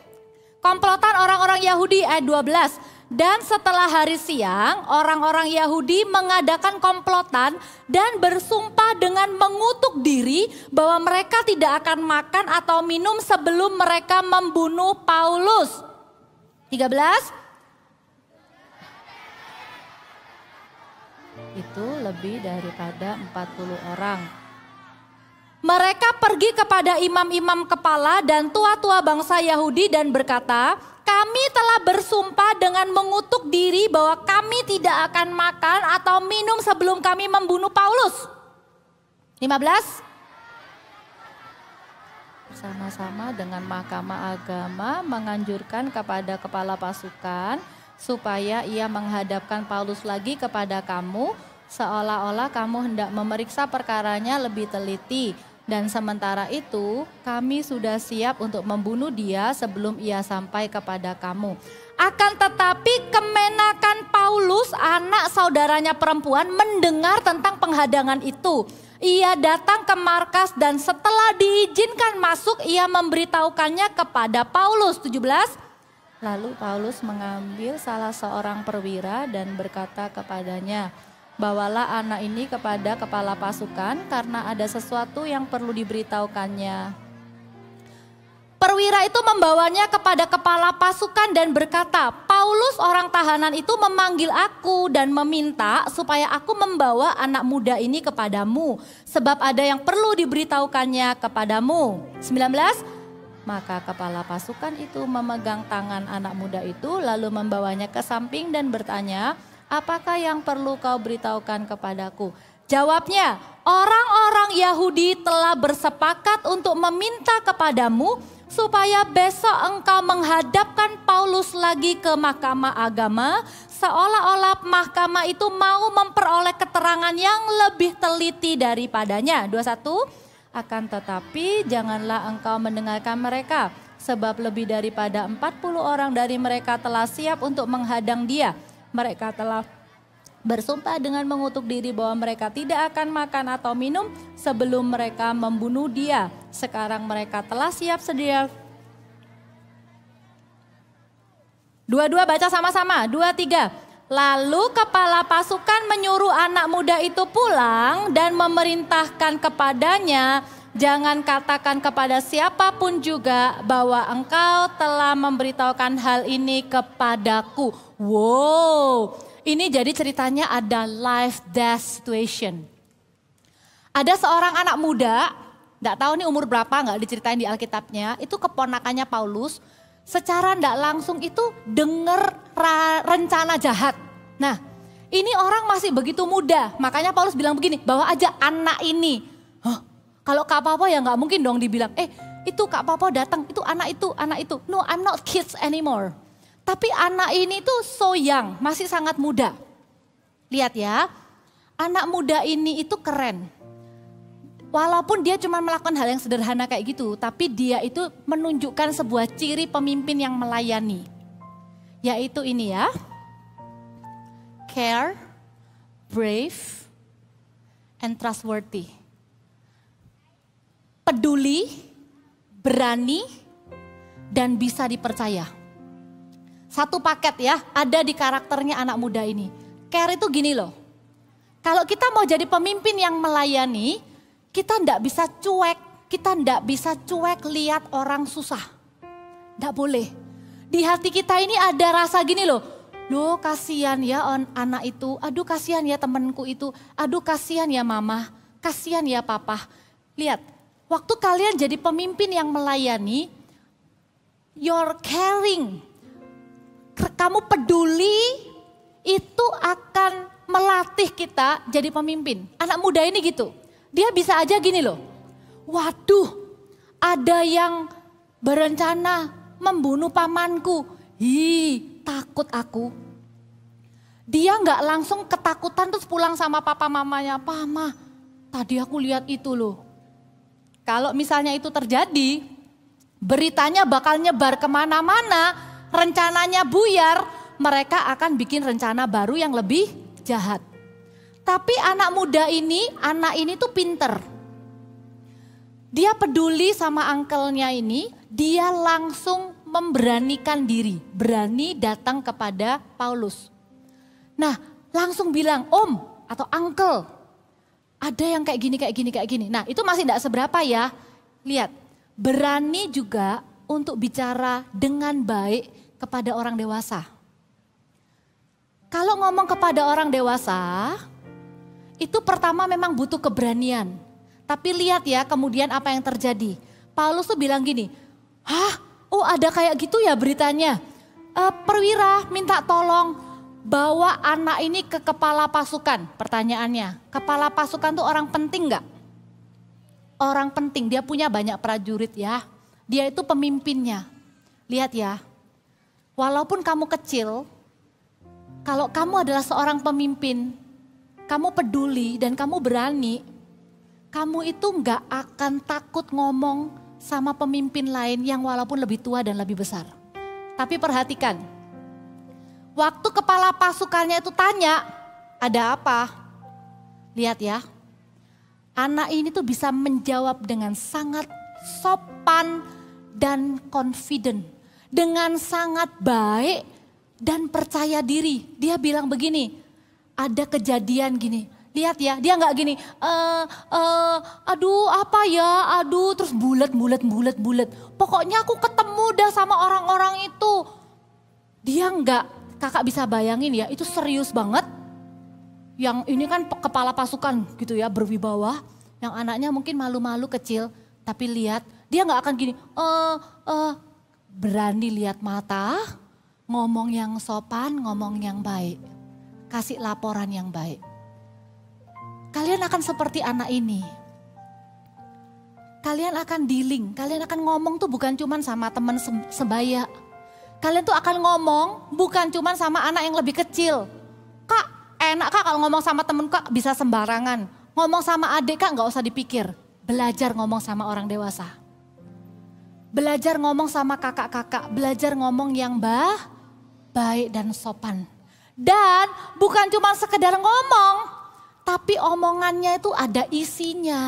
Komplotan orang-orang Yahudi ayat 12. Dan setelah hari siang, orang-orang Yahudi mengadakan komplotan dan bersumpah dengan mengutuk diri bahwa mereka tidak akan makan atau minum sebelum mereka membunuh Paulus. 13. itu lebih daripada 40 orang. Mereka pergi kepada imam-imam kepala dan tua-tua bangsa Yahudi dan berkata, kami telah bersumpah dengan mengutuk diri bahwa kami tidak akan makan atau minum sebelum kami membunuh Paulus. 15. Bersama-sama dengan Mahkamah Agama menganjurkan kepada kepala pasukan supaya ia menghadapkan Paulus lagi kepada kamu, seolah-olah kamu hendak memeriksa perkaranya lebih teliti. Dan sementara itu kami sudah siap untuk membunuh dia sebelum ia sampai kepada kamu. Akan tetapi kemenakan Paulus, anak saudaranya perempuan, mendengar tentang penghadangan itu. Ia datang ke markas dan setelah diizinkan masuk ia memberitahukannya kepada Paulus. 17. Lalu Paulus mengambil salah seorang perwira dan berkata kepadanya, bawalah anak ini kepada kepala pasukan karena ada sesuatu yang perlu diberitahukannya. Perwira itu membawanya kepada kepala pasukan dan berkata, Paulus orang tahanan itu memanggil aku dan meminta supaya aku membawa anak muda ini kepadamu. Sebab ada yang perlu diberitahukannya kepadamu. 19. Maka kepala pasukan itu memegang tangan anak muda itu lalu membawanya ke samping dan bertanya, apakah yang perlu kau beritahukan kepadaku? Jawabnya, orang-orang Yahudi telah bersepakat untuk meminta kepadamu supaya besok engkau menghadapkan Paulus lagi ke Mahkamah Agama, seolah-olah mahkamah itu mau memperoleh keterangan yang lebih teliti daripadanya. 21. Akan tetapi janganlah engkau mendengarkan mereka, sebab lebih daripada 40 orang dari mereka telah siap untuk menghadang dia. Mereka telah bersumpah dengan mengutuk diri bahwa mereka tidak akan makan atau minum sebelum mereka membunuh dia. Sekarang mereka telah siap sedia. 22 baca sama-sama. 23. Lalu kepala pasukan menyuruh anak muda itu pulang dan memerintahkan kepadanya, jangan katakan kepada siapapun juga bahwa engkau telah memberitahukan hal ini kepadaku. Wow, ini jadi ceritanya ada life death situation. Ada seorang anak muda, enggak tahu nih umur berapa, enggak diceritain di Alkitabnya, itu keponakannya Paulus, secara enggak langsung itu dengar rencana jahat. Nah, ini orang masih begitu muda, makanya Paulus bilang begini, bawa aja anak ini. Hah, kalau Kak Papa ya enggak mungkin dong dibilang, itu Kak Papa datang, itu anak itu. No, I'm not kids anymore. Tapi anak ini tuh so young, masih sangat muda. Lihat ya, anak muda ini itu keren. Walaupun dia cuma melakukan hal yang sederhana kayak gitu, tapi dia itu menunjukkan sebuah ciri pemimpin yang melayani. Yaitu ini ya, care, brave, and trustworthy. Peduli, berani, dan bisa dipercaya. Satu paket ya, ada di karakternya anak muda ini. Care itu gini loh, kalau kita mau jadi pemimpin yang melayani, kita ndak bisa cuek lihat orang susah. Ndak boleh. Di hati kita ini ada rasa gini loh, kasihan ya anak itu, aduh kasihan ya temanku itu, aduh kasihan ya mama, kasihan ya papa. Lihat, waktu kalian jadi pemimpin yang melayani, you're caring, kamu peduli, itu akan melatih kita jadi pemimpin. Anak muda ini gitu, dia bisa aja gini loh, waduh ada yang berencana membunuh pamanku, takut aku. Dia nggak langsung ketakutan terus pulang sama papa mamanya, Mama tadi aku lihat itu loh. Kalau misalnya itu terjadi, beritanya bakal nyebar kemana-mana, rencananya buyar, mereka akan bikin rencana baru yang lebih jahat. Tapi anak muda ini, anak ini tuh pinter. Dia peduli sama uncle-nya ini, dia langsung memberanikan diri, berani datang kepada Paulus. Nah, langsung bilang, Om atau Uncle, ada yang kayak gini. Nah, itu masih tidak seberapa ya. Lihat, berani juga untuk bicara dengan baik kepada orang dewasa. Kalau ngomong kepada orang dewasa, Itu pertama memang butuh keberanian. Tapi lihat ya kemudian apa yang terjadi. Paulus tuh bilang gini, hah? Oh ada kayak gitu ya beritanya. Perwira minta tolong bawa anak ini ke kepala pasukan. Pertanyaannya, kepala pasukan tuh orang penting gak? Orang penting, dia punya banyak prajurit ya. Dia itu pemimpinnya. Lihat ya, walaupun kamu kecil, kalau kamu adalah seorang pemimpin, kamu peduli dan kamu berani, kamu itu gak akan takut ngomong sama pemimpin lain yang walaupun lebih tua dan lebih besar. Tapi perhatikan, waktu kepala pasukannya itu tanya, ada apa? Lihat ya, anak ini tuh bisa menjawab dengan sangat sopan dan confident. Dengan sangat baik dan percaya diri. Dia bilang begini, ada kejadian gini. Lihat ya, dia nggak gini, aduh apa ya, aduh terus bulet. Pokoknya aku ketemu dah sama orang-orang itu. Dia nggak, kakak bisa bayangin ya, itu serius banget. Yang ini kan kepala pasukan gitu ya, berwibawa. Yang anaknya mungkin malu-malu kecil, tapi lihat dia nggak akan gini, berani lihat mata, ngomong yang sopan, ngomong yang baik, kasih laporan yang baik. Kalian akan seperti anak ini. Kalian akan dealing, kalian akan ngomong tuh bukan cuma sama teman sebaya. Kalian tuh akan ngomong bukan cuma sama anak yang lebih kecil. Kak, enak kak kalau ngomong sama temen kak bisa sembarangan. Ngomong sama adik kak gak usah dipikir. Belajar ngomong sama orang dewasa. Belajar ngomong sama kakak-kakak. Belajar ngomong yang baik dan sopan. Dan bukan cuma sekedar ngomong. Tapi omongannya itu ada isinya.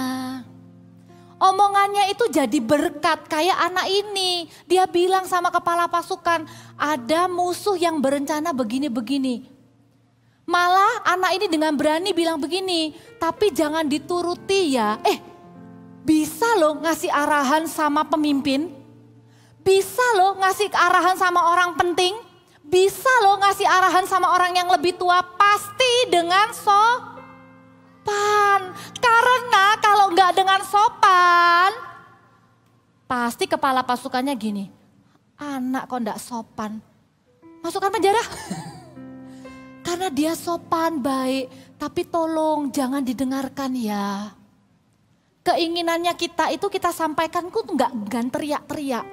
Omongannya itu jadi berkat kayak anak ini. Dia bilang sama kepala pasukan, ada musuh yang berencana begini-begini. Malah anak ini dengan berani bilang begini, tapi jangan dituruti ya. Bisa loh ngasih arahan sama pemimpin. Bisa loh ngasih arahan sama orang penting. Bisa loh ngasih arahan sama orang yang lebih tua. Pasti dengan sopan. Karena kalau nggak dengan sopan, pasti kepala pasukannya gini, anak kok nggak sopan, masukkan penjara. Karena dia sopan baik, tapi tolong jangan didengarkan ya. Keinginannya kita itu kita sampaikan kok nggak teriak-teriak,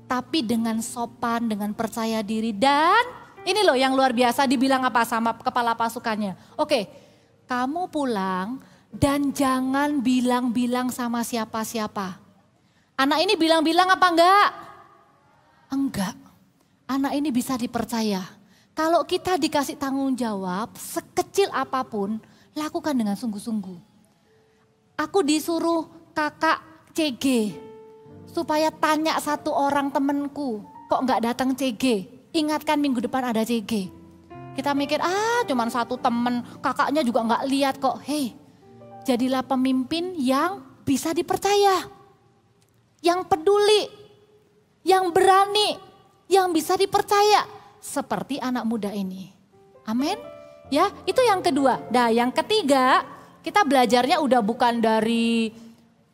tapi dengan sopan, dengan percaya diri. Dan ini loh yang luar biasa, dibilang apa sama kepala pasukannya. Oke, kamu pulang dan jangan bilang-bilang sama siapa-siapa. Anak ini bilang-bilang apa enggak? Enggak. Anak ini bisa dipercaya. Kalau kita dikasih tanggung jawab sekecil apapun, lakukan dengan sungguh-sungguh. Aku disuruh kakak CG supaya tanya satu orang temenku, kok enggak datang CG? Ingatkan minggu depan ada CG. Kita mikir, cuman satu temen, kakaknya juga nggak lihat kok. Hei, jadilah pemimpin yang bisa dipercaya. Yang peduli, yang berani, yang bisa dipercaya. Seperti anak muda ini. Amin. Ya, itu yang kedua. Nah, yang ketiga, kita belajarnya udah bukan dari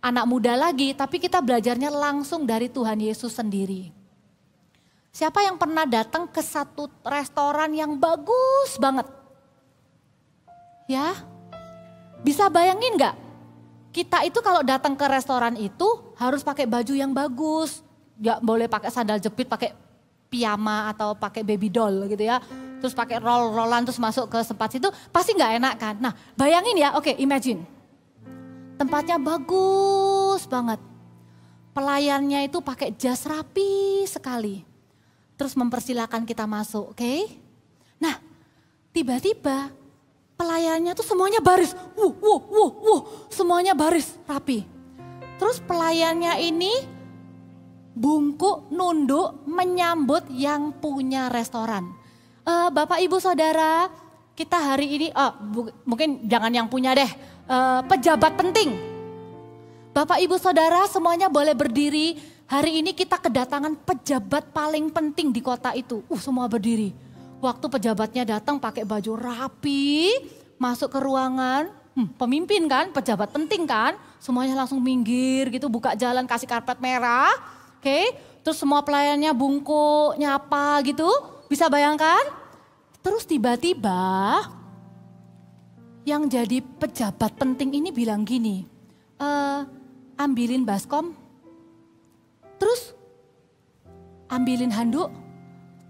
anak muda lagi, tapi kita belajarnya langsung dari Tuhan Yesus sendiri. Siapa yang pernah datang ke satu restoran yang bagus banget? Ya, bisa bayangin gak? Kita itu kalau datang ke restoran itu harus pakai baju yang bagus. Gak boleh pakai sandal jepit, pakai piyama atau pakai baby doll gitu ya. Terus pakai roll-rollan terus masuk ke tempat situ, pasti gak enak kan? Nah bayangin ya, oke, imagine. Tempatnya bagus banget. Pelayannya itu pakai jas rapi sekali. Terus mempersilahkan kita masuk, oke? Nah, tiba-tiba pelayannya tuh semuanya baris. Semuanya baris, rapi. Terus pelayannya ini bungkuk, nunduk, menyambut yang punya restoran. Bapak, Ibu, Saudara, kita hari ini, mungkin jangan yang punya deh, pejabat penting. Bapak, Ibu, Saudara, semuanya boleh berdiri. Hari ini kita kedatangan pejabat paling penting di kota itu. Semua berdiri. Waktu pejabatnya datang pakai baju rapi, masuk ke ruangan, pemimpin kan, pejabat penting kan, semuanya langsung minggir gitu, buka jalan, kasih karpet merah, oke. Terus semua pelayannya bungkuk, nyapa gitu, bisa bayangkan? Terus tiba-tiba yang jadi pejabat penting ini bilang gini, ambilin baskom, terus ambilin handuk,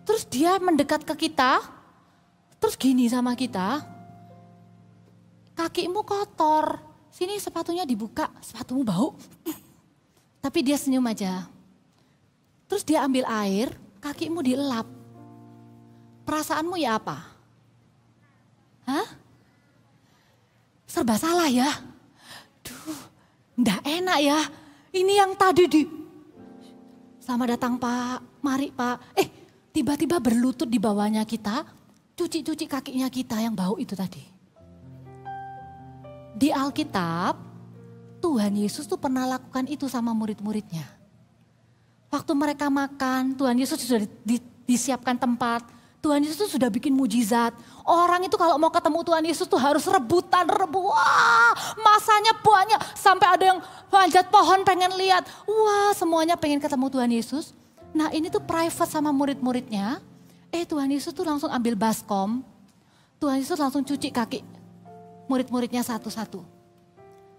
terus dia mendekat ke kita, terus gini sama kita, kakimu kotor, sini sepatunya dibuka, sepatumu bau. Tapi dia senyum aja. Terus dia ambil air, kakimu dielap. Perasaanmu ya apa? Hah? Serba salah ya? Duh, nggak enak ya. Ini yang tadi selamat datang Pak, mari Pak. Tiba-tiba berlutut di bawahnya kita, cuci-cuci kakinya kita yang bau itu tadi. Di Alkitab, Tuhan Yesus tuh pernah lakukan itu sama murid-muridnya. Waktu mereka makan, Tuhan Yesus sudah disiapkan tempat. Tuhan Yesus sudah bikin mujizat. Orang itu kalau mau ketemu Tuhan Yesus tuh harus rebutan, wah masanya banyak. Sampai ada yang manjat pohon pengen lihat. Wah semuanya pengen ketemu Tuhan Yesus. Nah ini tuh private sama murid-muridnya. Tuhan Yesus tuh langsung ambil baskom. Tuhan Yesus langsung cuci kaki murid-muridnya satu-satu.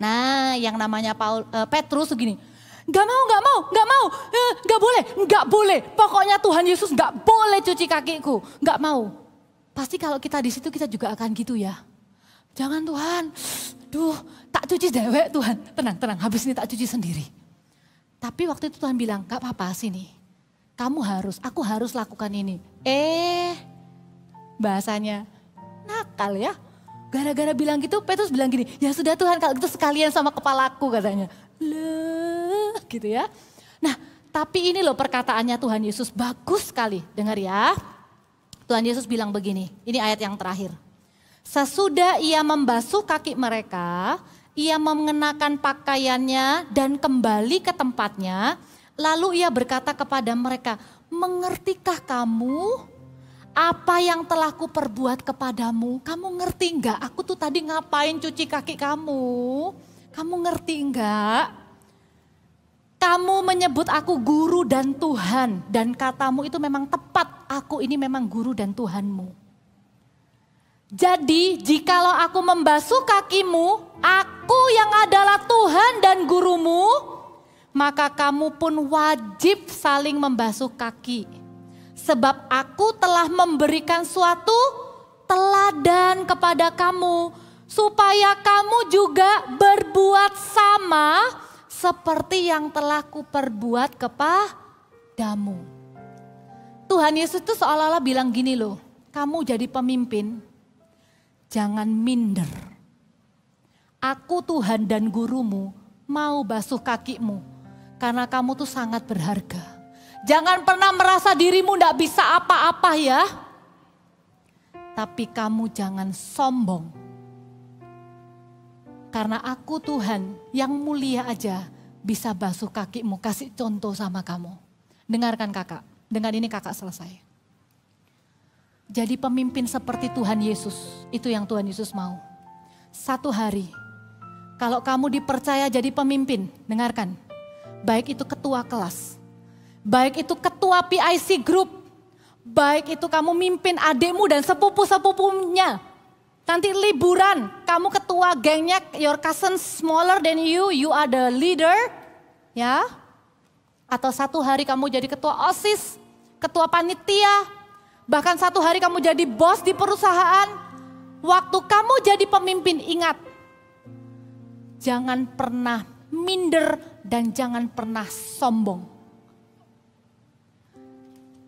Nah yang namanya Petrus begini. Gak boleh. Pokoknya Tuhan Yesus gak boleh cuci kakiku. Gak mau. Pasti kalau kita di situ kita juga akan gitu ya. Jangan Tuhan, tak cuci dewek Tuhan. Tenang, habis ini tak cuci sendiri. Tapi waktu itu Tuhan bilang, gak apa-apa sini. Aku harus lakukan ini. Bahasanya nakal ya. Gara-gara bilang gitu, Petrus bilang gini, ya sudah Tuhan kalau gitu sekalian sama kepalaku katanya. Gitu ya. Nah, tapi ini loh perkataannya Tuhan Yesus bagus sekali. Dengar ya. Tuhan Yesus bilang begini, ini ayat yang terakhir. Sesudah ia membasuh kaki mereka, ia mengenakan pakaiannya dan kembali ke tempatnya. Lalu ia berkata kepada mereka, mengertikah kamu apa yang telah kuperbuat kepadamu? Kamu ngerti enggak? Aku tuh tadi ngapain cuci kaki kamu? Kamu ngerti enggak? Kamu menyebut aku guru dan Tuhan. Dan katamu itu memang tepat. Aku ini memang guru dan Tuhanmu. Jadi jikalau aku membasuh kakimu, aku yang adalah Tuhan dan gurumu, maka kamu pun wajib saling membasuh kaki. Sebab aku telah memberikan suatu teladan kepada kamu, supaya kamu juga berbuat sama seperti yang telah kuperbuat kepadamu. Tuhan Yesus itu seolah-olah bilang gini loh, kamu jadi pemimpin, jangan minder. Aku Tuhan dan gurumu mau basuh kakimu, karena kamu tuh sangat berharga. Jangan pernah merasa dirimu gak bisa apa-apa ya. Tapi kamu jangan sombong. Karena aku Tuhan yang mulia aja bisa basuh kakimu, kasih contoh sama kamu. Dengarkan kakak, dengan ini kakak selesai. Jadi pemimpin seperti Tuhan Yesus, itu yang Tuhan Yesus mau. Satu hari, kalau kamu dipercaya jadi pemimpin, dengarkan. Baik itu ketua kelas, baik itu ketua PIC group, baik itu kamu mimpin adikmu dan sepupu-sepupunya. Nanti liburan, kamu ketua gengnya, your cousin smaller than you are the leader. Ya, atau satu hari kamu jadi ketua OSIS, ketua panitia. Bahkan satu hari kamu jadi bos di perusahaan. Waktu kamu jadi pemimpin, ingat. Jangan pernah minder dan jangan pernah sombong.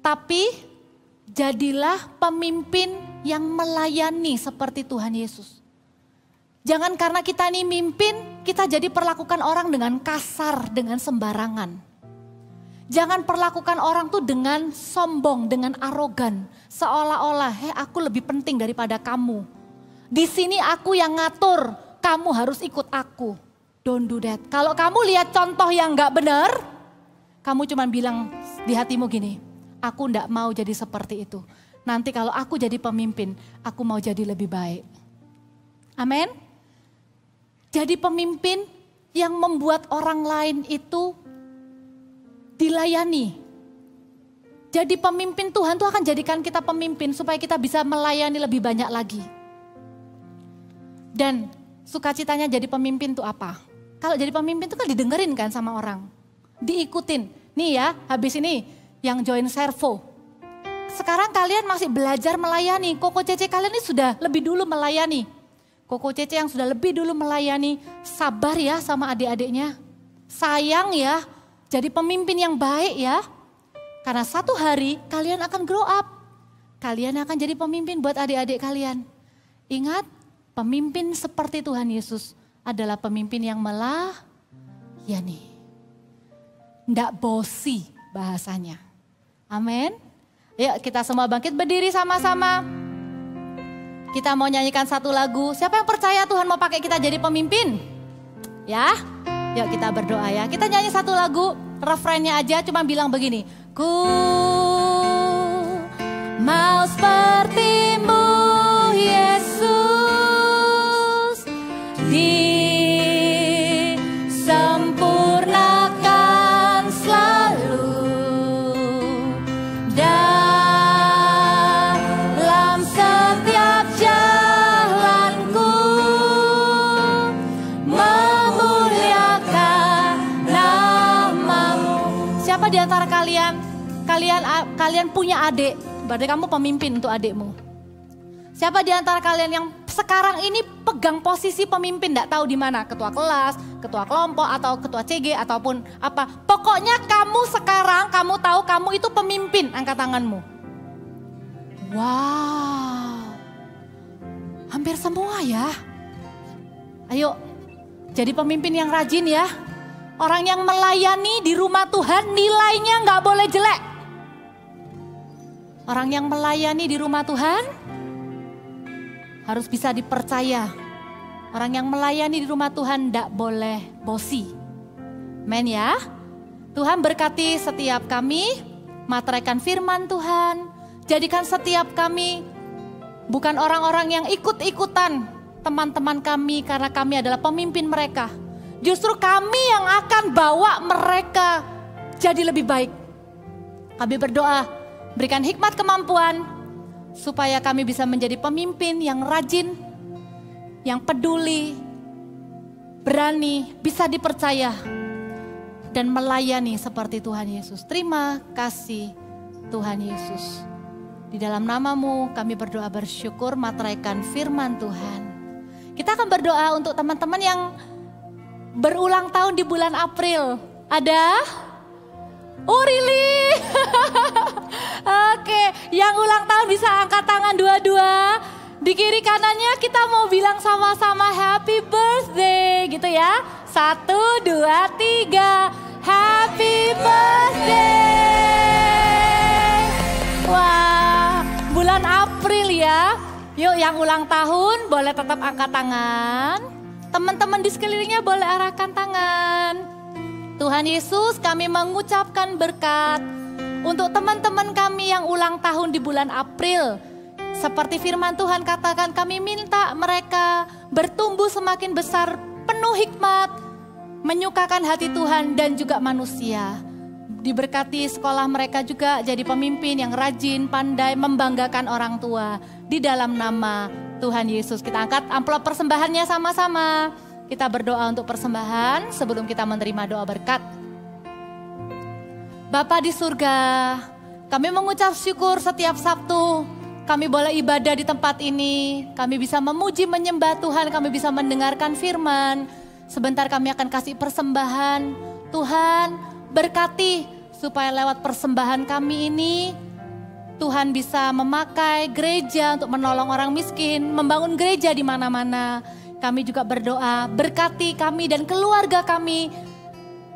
Tapi jadilah pemimpin yang melayani seperti Tuhan Yesus. Jangan karena kita ini mimpin, kita jadi perlakukan orang dengan kasar, dengan sembarangan. Jangan perlakukan orang tuh dengan sombong, dengan arogan. Seolah-olah, aku lebih penting daripada kamu. Di sini aku yang ngatur, kamu harus ikut aku. Don't do that. Kalau kamu lihat contoh yang gak benar, kamu cuma bilang di hatimu gini, aku gak mau jadi seperti itu. Nanti kalau aku jadi pemimpin, aku mau jadi lebih baik. Amin. Jadi pemimpin yang membuat orang lain itu dilayani. Jadi pemimpin, Tuhan tuh akan jadikan kita pemimpin supaya kita bisa melayani lebih banyak lagi. Dan sukacitanya jadi pemimpin tuh apa? Kalau jadi pemimpin tuh kan didengerin kan sama orang. Diikutin. Nih ya, habis ini yang join servo. Sekarang kalian masih belajar melayani. Koko Cece kalian ini sudah lebih dulu melayani. Koko Cece yang sudah lebih dulu melayani, sabar ya sama adik-adiknya. Sayang ya, jadi pemimpin yang baik ya. Karena satu hari kalian akan grow up. Kalian akan jadi pemimpin buat adik-adik kalian. Ingat, pemimpin seperti Tuhan Yesus adalah pemimpin yang melayani. Nggak bosi bahasanya. Amin. Yuk kita semua bangkit berdiri sama-sama. Kita mau nyanyikan satu lagu. Siapa yang percaya Tuhan mau pakai kita jadi pemimpin? Ya, yuk kita berdoa ya. Kita nyanyi satu lagu, refrainnya aja cuma bilang begini. Ku mau seperti-Mu Yesus, disempurnakan selalu dalam setiap jalanku, memuliakan nama-Mu. Siapa di antara kalian punya adik, berarti kamu pemimpin untuk adikmu. Siapa di antara kalian yang sekarang ini pegang posisi pemimpin, tidak tahu di mana, ketua kelas, ketua kelompok atau ketua CG ataupun apa. Pokoknya kamu sekarang, kamu tahu kamu itu pemimpin, angkat tanganmu. Wow, hampir semua ya. Ayo, jadi pemimpin yang rajin ya. Orang yang melayani di rumah Tuhan nilainya nggak boleh jelek. Orang yang melayani di rumah Tuhan harus bisa dipercaya. Orang yang melayani di rumah Tuhan tidak boleh bosi. Amen ya. Tuhan berkati setiap kami, materaikan firman Tuhan. Jadikan setiap kami bukan orang-orang yang ikut-ikutan teman-teman kami karena kami adalah pemimpin mereka. Justru kami yang akan bawa mereka jadi lebih baik. Kami berdoa, berikan hikmat kemampuan supaya kami bisa menjadi pemimpin yang rajin, yang peduli, berani, bisa dipercaya, dan melayani seperti Tuhan Yesus. Terima kasih Tuhan Yesus. Di dalam nama-Mu kami berdoa bersyukur, materaikan firman Tuhan. Kita akan berdoa untuk teman-teman yang berulang tahun di bulan April. Ada? Oh really? Oke, yang ulang tahun bisa angkat tangan dua-dua. Di kiri kanannya kita mau bilang sama-sama happy birthday gitu ya. 1, 2, 3. Happy birthday. Wah, bulan April ya. Yuk yang ulang tahun boleh tetap angkat tangan. Teman-teman di sekelilingnya boleh arahkan tangan. Tuhan Yesus, kami mengucapkan berkat untuk teman-teman kami yang ulang tahun di bulan April. Seperti firman Tuhan katakan, kami minta mereka bertumbuh semakin besar, penuh hikmat, menyukakan hati Tuhan dan juga manusia. Diberkati sekolah mereka juga jadi pemimpin yang rajin, pandai, membanggakan orang tua. Di dalam nama Tuhan Yesus, kita angkat amplop persembahannya sama-sama. Kita berdoa untuk persembahan sebelum kita menerima doa berkat. Bapa di surga, kami mengucap syukur setiap Sabtu. Kami boleh ibadah di tempat ini. Kami bisa memuji, menyembah Tuhan. Kami bisa mendengarkan firman. Sebentar kami akan kasih persembahan. Tuhan berkati supaya lewat persembahan kami ini Tuhan bisa memakai gereja untuk menolong orang miskin, membangun gereja di mana-mana. Kami juga berdoa, berkati kami dan keluarga kami.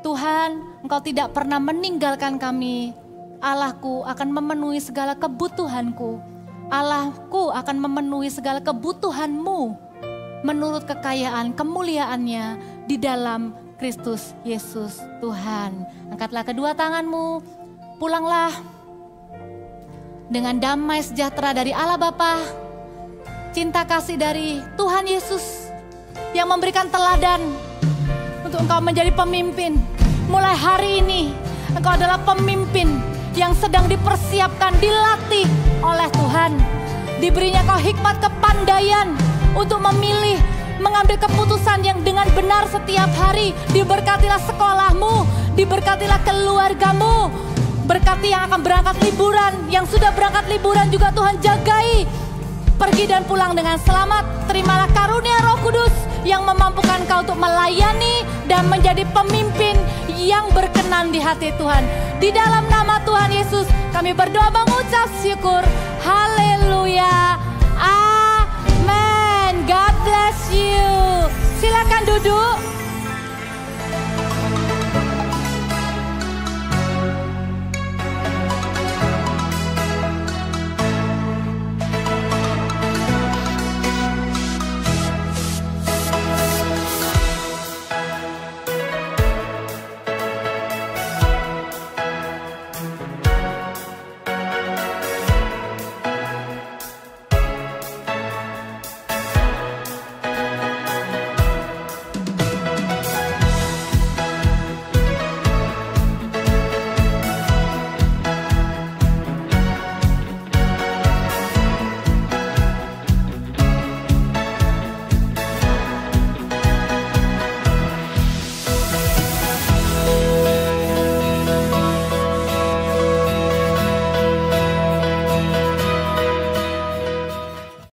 Tuhan, Engkau tidak pernah meninggalkan kami. Allahku akan memenuhi segala kebutuhanku. Allahku akan memenuhi segala kebutuhanmu menurut kekayaan kemuliaannya di dalam Kristus Yesus Tuhan. Angkatlah kedua tanganmu, pulanglah dengan damai sejahtera dari Allah Bapa, cinta kasih dari Tuhan Yesus yang memberikan teladan untuk engkau menjadi pemimpin. Mulai hari ini engkau adalah pemimpin yang sedang dipersiapkan, dilatih oleh Tuhan. Diberinya kau hikmat kepandaian untuk memilih, mengambil keputusan yang dengan benar setiap hari. Diberkatilah sekolahmu, diberkatilah keluargamu. Berkati yang akan berangkat liburan, yang sudah berangkat liburan juga Tuhan jagai. Pergi dan pulang dengan selamat. Terimalah karunia Roh Kudus yang memampukan kau untuk melayani dan menjadi pemimpin yang berkenan di hati Tuhan. Di dalam nama Tuhan Yesus kami berdoa mengucap syukur. Haleluya. Amen. God bless you. Silakan duduk.